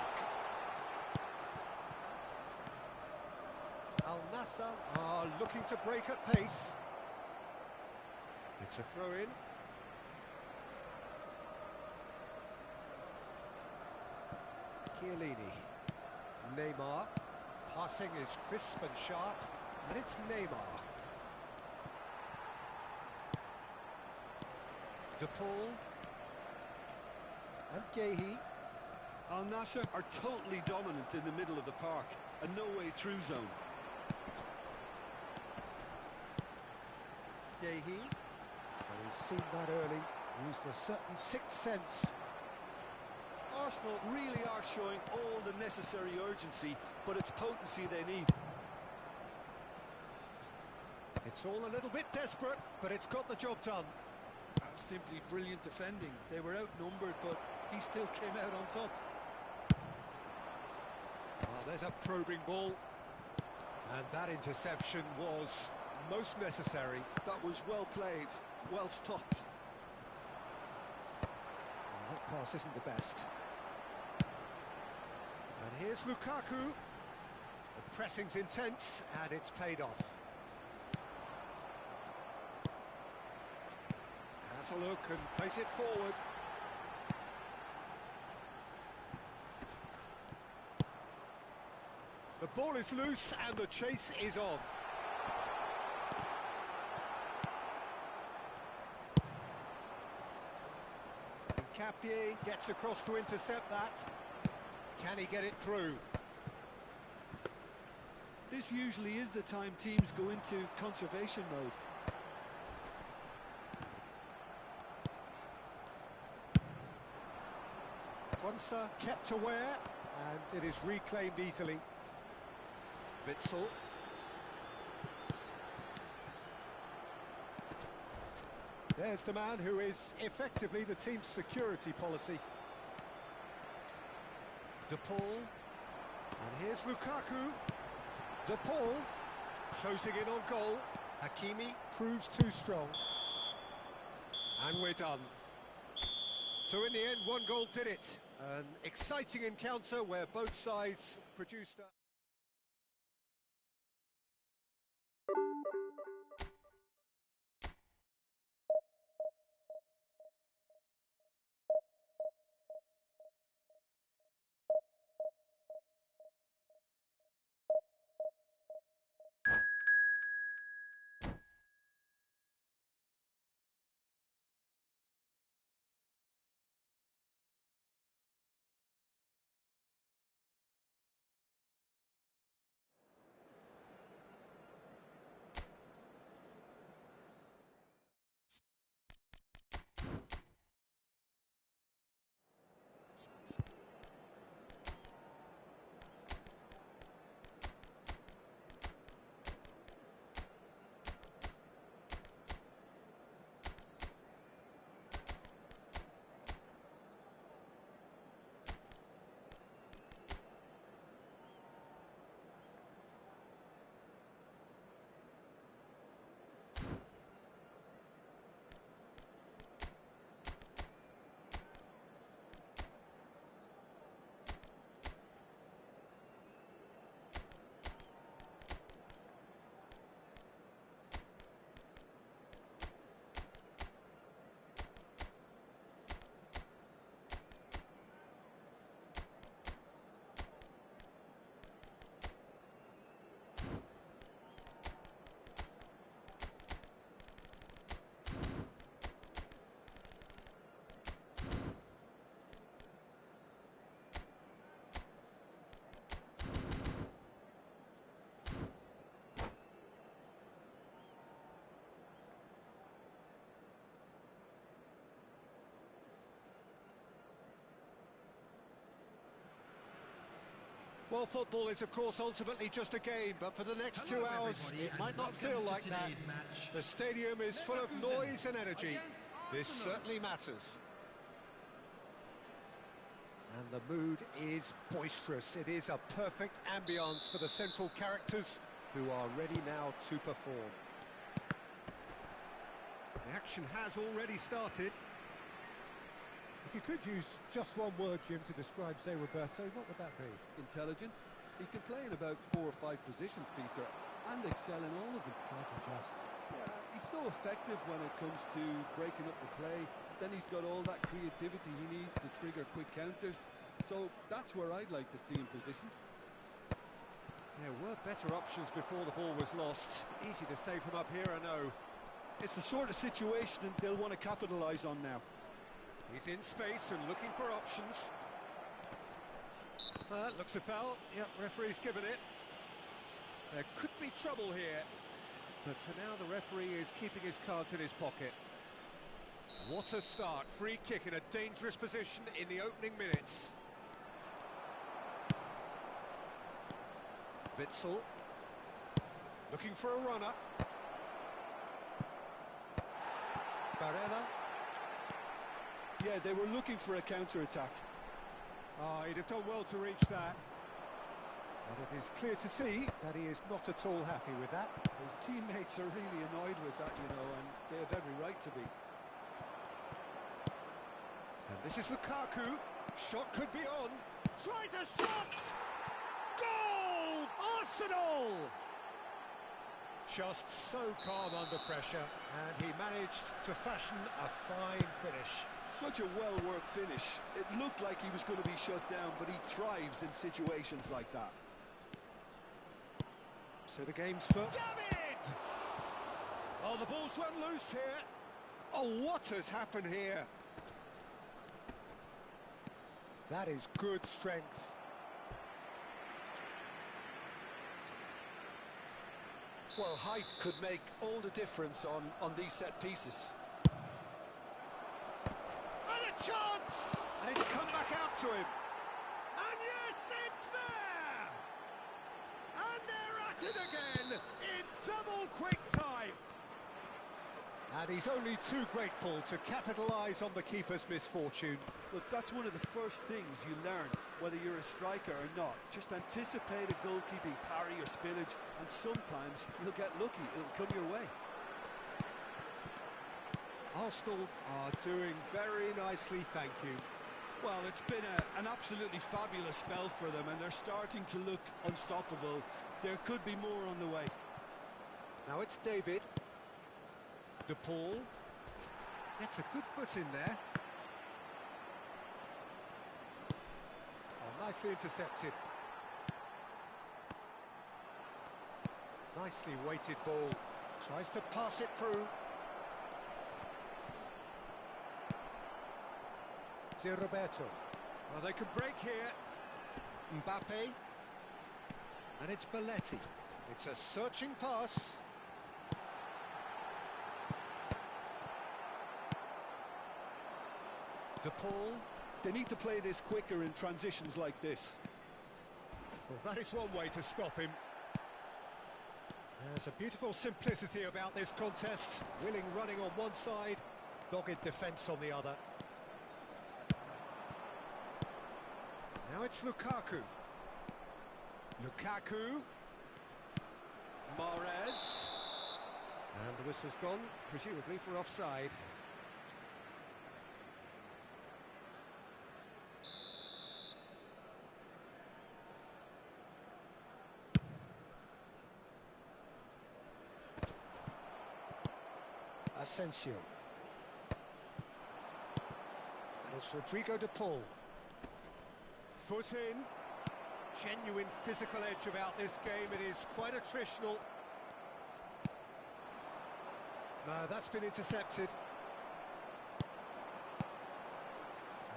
Al Nassr are looking to break at pace. It's a throw-in. Chiellini. Neymar. Passing is crisp and sharp, and it's Neymar. De Paul. And Gehi. Al Nassr are totally dominant in the middle of the park, a no-way-through zone. Gehi. Well, he's seen that early, used a certain sixth sense. Arsenal really are showing all the necessary urgency, but it's potency they need. It's all a little bit desperate, but it's got the job done. That's simply brilliant defending. They were outnumbered, but he still came out on top. Oh, there's a probing ball. And that interception was most necessary. That was well played, well stopped. And that pass isn't the best. And here's Lukaku. The pressing's intense, and it's paid off. Has a look and plays it forward. The ball is loose and the chase is on. Capier gets across to intercept that. Can he get it through? This usually is the time teams go into conservation mode. Quansah kept aware, and it is reclaimed easily. Witsel. There's the man who is effectively the team's security policy. De Paul. And here's Lukaku. De Paul closing in on goal. Hakimi proves too strong. And we're done. So in the end, one goal did it. An exciting encounter where both sides produced a... Well, football is, of course, ultimately just a game, but for the next 2 hours, it might not feel like that. The stadium is full of noise and energy. This certainly matters. And the mood is boisterous. It is a perfect ambience for the central characters who are ready now to perform. The action has already started. If you could use just one word, Jim, to describe, say, Roberto, what would that be? Intelligent. He can play in about 4 or 5 positions, Peter, and excel in all of them. Quite just. Yeah, he's so effective when it comes to breaking up the play. Then he's got all that creativity he needs to trigger quick counters. So that's where I'd like to see him positioned. There were better options before the ball was lost. Easy to say from up here, I know. It's the sort of situation that they'll want to capitalise on now. He's in space and looking for options. Looks a foul. Yep, referee's given it. There could be trouble here. But for now, the referee is keeping his cards in his pocket. What a start. Free kick in a dangerous position in the opening minutes. Witzel. Looking for a runner. Barella. Yeah, they were looking for a counter-attack. Oh, he'd have done well to reach that. And it is clear to see that he is not at all happy with that. His teammates are really annoyed with that, you know, and they have every right to be. And this is Lukaku. Shot could be on. Tries a shot! Goal! Arsenal! Just so calm under pressure, and he managed to fashion a fine finish. Such a well-worked finish. It looked like he was going to be shut down, but he thrives in situations like that. So the game's for David! Oh, the ball's run loose here. Oh, what has happened here? That is good strength. Well, height could make all the difference on these set pieces. And a chance! And it's come back out to him. And yes, it's there! And they're at it again in double quick time. And he's only too grateful to capitalise on the keeper's misfortune. Look, that's one of the first things you learn, whether you're a striker or not. Just anticipate a goalkeeping parry or spillage, and sometimes you'll get lucky. It'll come your way. Arsenal are doing very nicely, thank you. Well, it's been an absolutely fabulous spell for them, and they're starting to look unstoppable. There could be more on the way. Now it's David. De Paul. That's a good foot in there. Oh, nicely intercepted. Nicely weighted ball. Tries to pass it through. Roberto. Oh, they could break here. Mbappe. And it's Belletti. It's a searching pass. De Paul. They need to play this quicker in transitions like this. Well, that is one way to stop him. There's a beautiful simplicity about this contest. Willing running on one side, dogged defence on the other. Now it's Lukaku. Lukaku. Mahrez. And the whistle's gone, presumably for offside. Asensio. And it's Rodrigo de Paul. Foot in. Genuine physical edge about this game. It is quite attritional. That's been intercepted.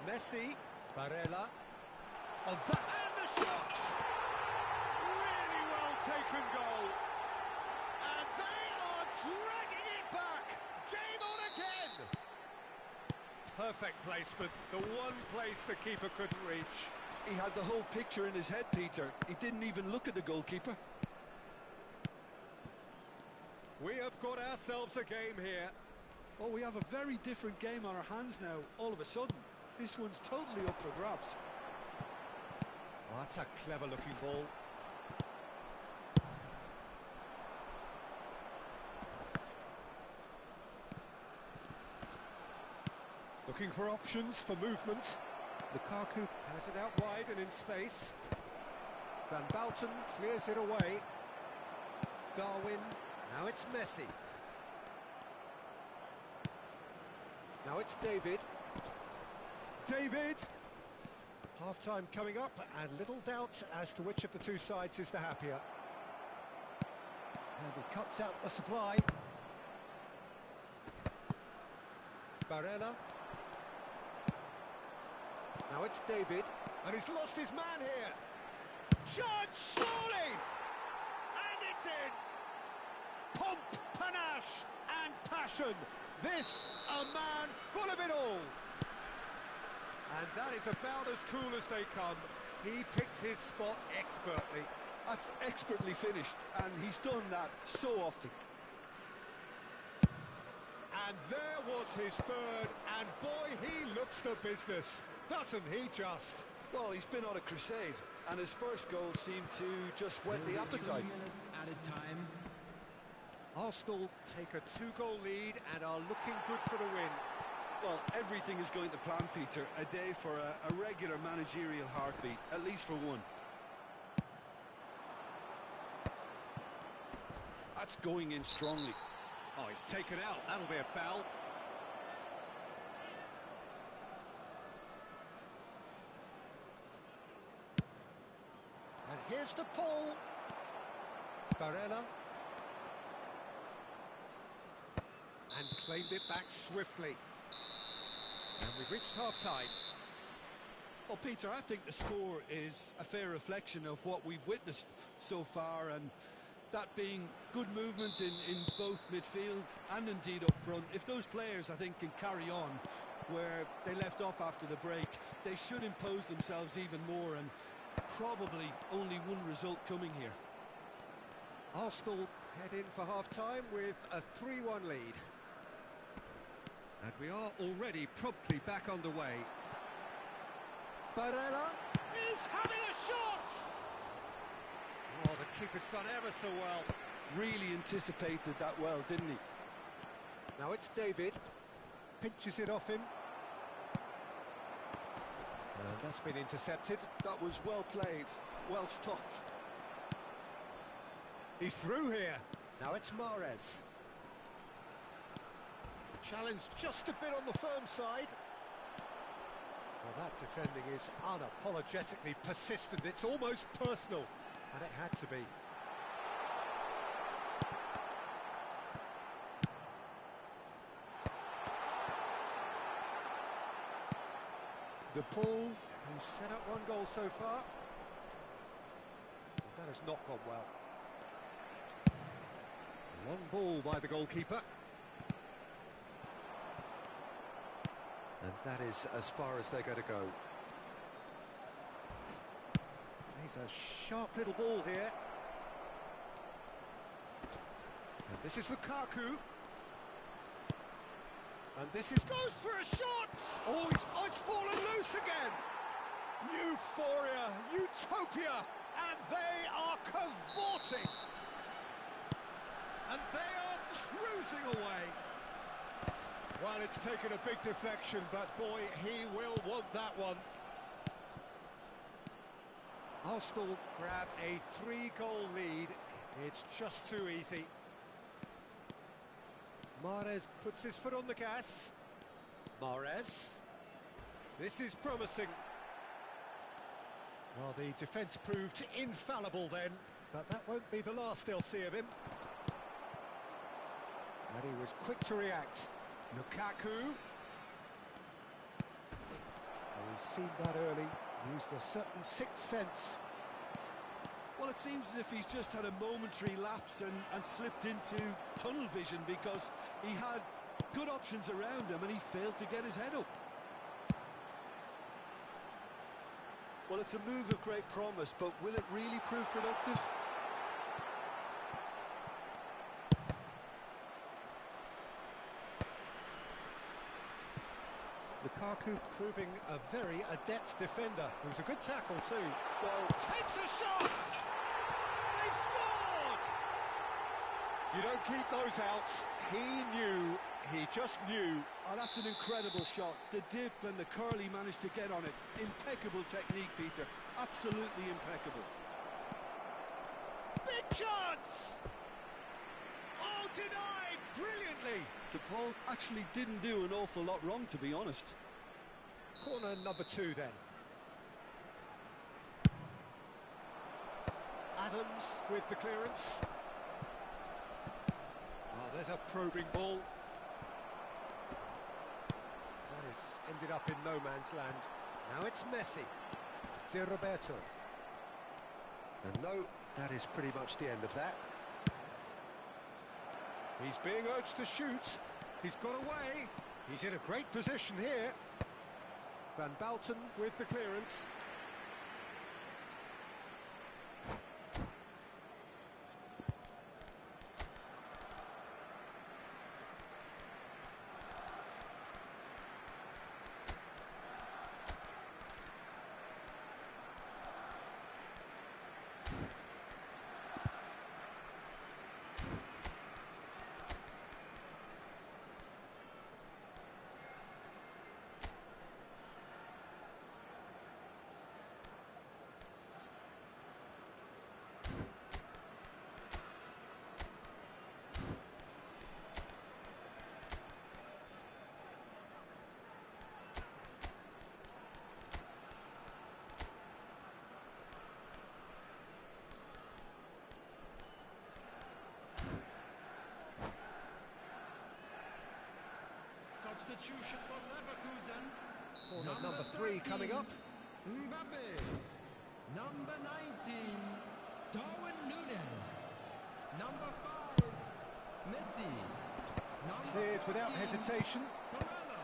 Messi. Barella. Oh, that and the shot! Really well taken goal. And they are dragging it back. Game on again. Perfect placement. The one place the keeper couldn't reach. He had the whole picture in his head, Peter. He didn't even look at the goalkeeper. We have got ourselves a game here. Oh, we have a very different game on our hands now, all of a sudden. This one's totally up for grabs. Oh, that's a clever looking ball. Looking for options for movement. Lukaku has it out wide and in space. Van Bouten clears it away. Darwin. Now it's Messi. Now it's David. David. Half-time coming up, and little doubt as to which of the two sides is the happier. And he cuts out the supply. Barella. Now it's David, and he's lost his man here. Shot, surely! And it's in! Pomp, panache, and passion. This, a man full of it all. And that is about as cool as they come. He picked his spot expertly. That's expertly finished, and he's done that so often. And there was his third, and boy, he looks the business, doesn't he just? Well, he's been on a crusade, and his first goal seemed to just whet the appetite. 2 minutes added time. Arsenal take a 2-goal lead and are looking good for the win. Well, everything is going to plan, Peter. A day for a regular managerial heartbeat, at least for one. That's going in strongly. Oh, he's taken out. That'll be a foul. And here's the pull. Barella. And claimed it back swiftly. And we've reached half-time. Well, Peter, I think the score is a fair reflection of what we've witnessed so far, and that being good movement in both midfield and indeed up front. If those players, I think, can carry on where they left off after the break, they should impose themselves even more, and probably only one result coming here. Arsenal head in for half-time with a 3-1 lead. And we are already promptly back underway. Barella is having a shot! Oh, the keeper's done ever so well. Really anticipated that well, didn't he? Now it's David. Pinches it off him. And that's been intercepted. That was well played, well stopped. He's through here. Now it's Mahrez. Challenge just a bit on the firm side. Well, that defending is unapologetically persistent. It's almost personal, and it had to be. The Paul, who's set up 1 goal so far. That has not gone well. Long ball by the goalkeeper. And that is as far as they're going to go. He's a sharp little ball here. And this is Lukaku. And this is... goes for a shot! Oh, it's fallen loose again! Euphoria, utopia, and they are cavorting! And they are cruising away! Well, it's taken a big deflection, but boy, he will want that one. Arsenal grab a 3-goal lead. It's just too easy. Mahrez puts his foot on the gas. Mahrez. This is promising. Well, the defence proved infallible then, but that won't be the last they'll see of him. And he was quick to react. Lukaku. Well, he's seen that early, used a certain sixth sense. Well, it seems as if he's just had a momentary lapse and slipped into tunnel vision, because he had good options around him and he failed to get his head up. Well, it's a move of great promise, but will it really prove productive? Lukaku proving a very adept defender. It was a good tackle too. Well, takes a shot! They've scored! You don't keep those out. He just knew. Oh, that's an incredible shot. The dip and the curl he managed to get on it. Impeccable technique, Peter. Absolutely impeccable. Big chance! Oh, denied brilliantly! The ball actually didn't do an awful lot wrong, to be honest. Corner number 2 then. Adams with the clearance. Oh, there's a probing ball. That has ended up in no man's land. Now it's Messi. It's Roberto. And no, that is pretty much the end of that. He's being urged to shoot. He's got away. He's in a great position here. Van Balten with the clearance. Substitution for Leverkusen. Corner number 3 coming up. Mbappe. Number 19, Darwin Núñez. Number 5, Messi. Number Cleared without 14, hesitation. Barella.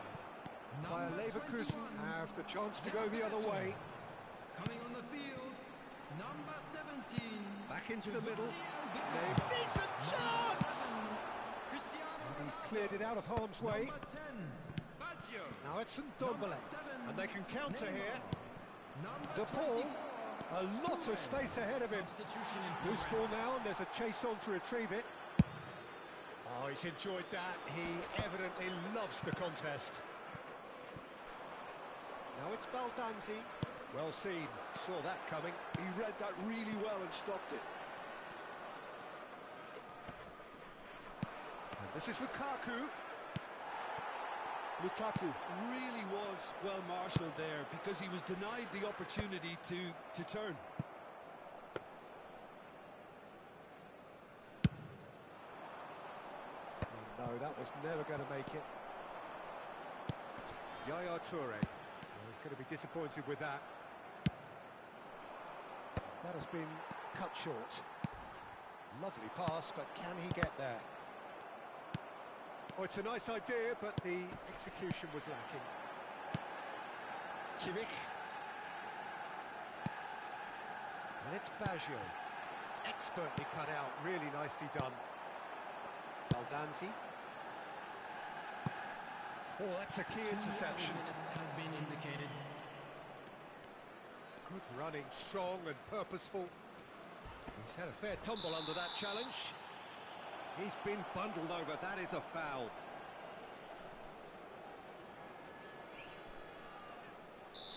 By Number Leverkusen 21, have the chance to go the other way. Coming on the field, number 17. Back into the middle. Giovanni Decent chance! Cristiano And he's Ronaldo. cleared it out of harm's way. Number 10, Baggio. Now it's Ndombele. Number 7, And they can counter Neymar. here. Number De Paul. 24, A lot of space ahead of him. substitution in Loose progress. ball now, and there's a chase on to retrieve it. Oh, he's enjoyed that. He evidently loves the contest. Now it's Baldanzi. Well seen. Saw that coming. He read that really well and stopped it. And this is Lukaku. Lukaku really was well marshalled there because he was denied the opportunity to turn. Oh, no, that was never going to make it. Yaya Toure. Well, he's going to be disappointed with that. That has been cut short. Lovely pass, but can he get there? Oh, it's a nice idea, but the execution was lacking. Kimmich. And it's Baggio. Expertly cut out, really nicely done. Baldanzi. Oh, that's a key interception. 2 minutes has been indicated. Good running, strong and purposeful. He's had a fair tumble under that challenge. He's been bundled over, that is a foul.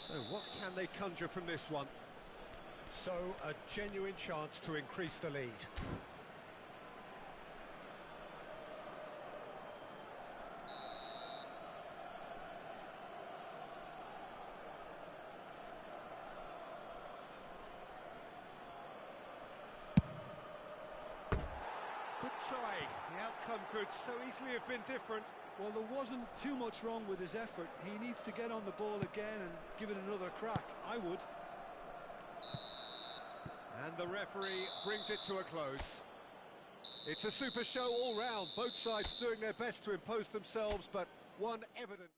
So what can they conjure from this one? So a genuine chance to increase the lead. Good try. The outcome could so easily have been different. Well, there wasn't too much wrong with his effort. He needs to get on the ball again and give it another crack. I would. And the referee brings it to a close. It's a super show all round. Both sides doing their best to impose themselves, but one evident...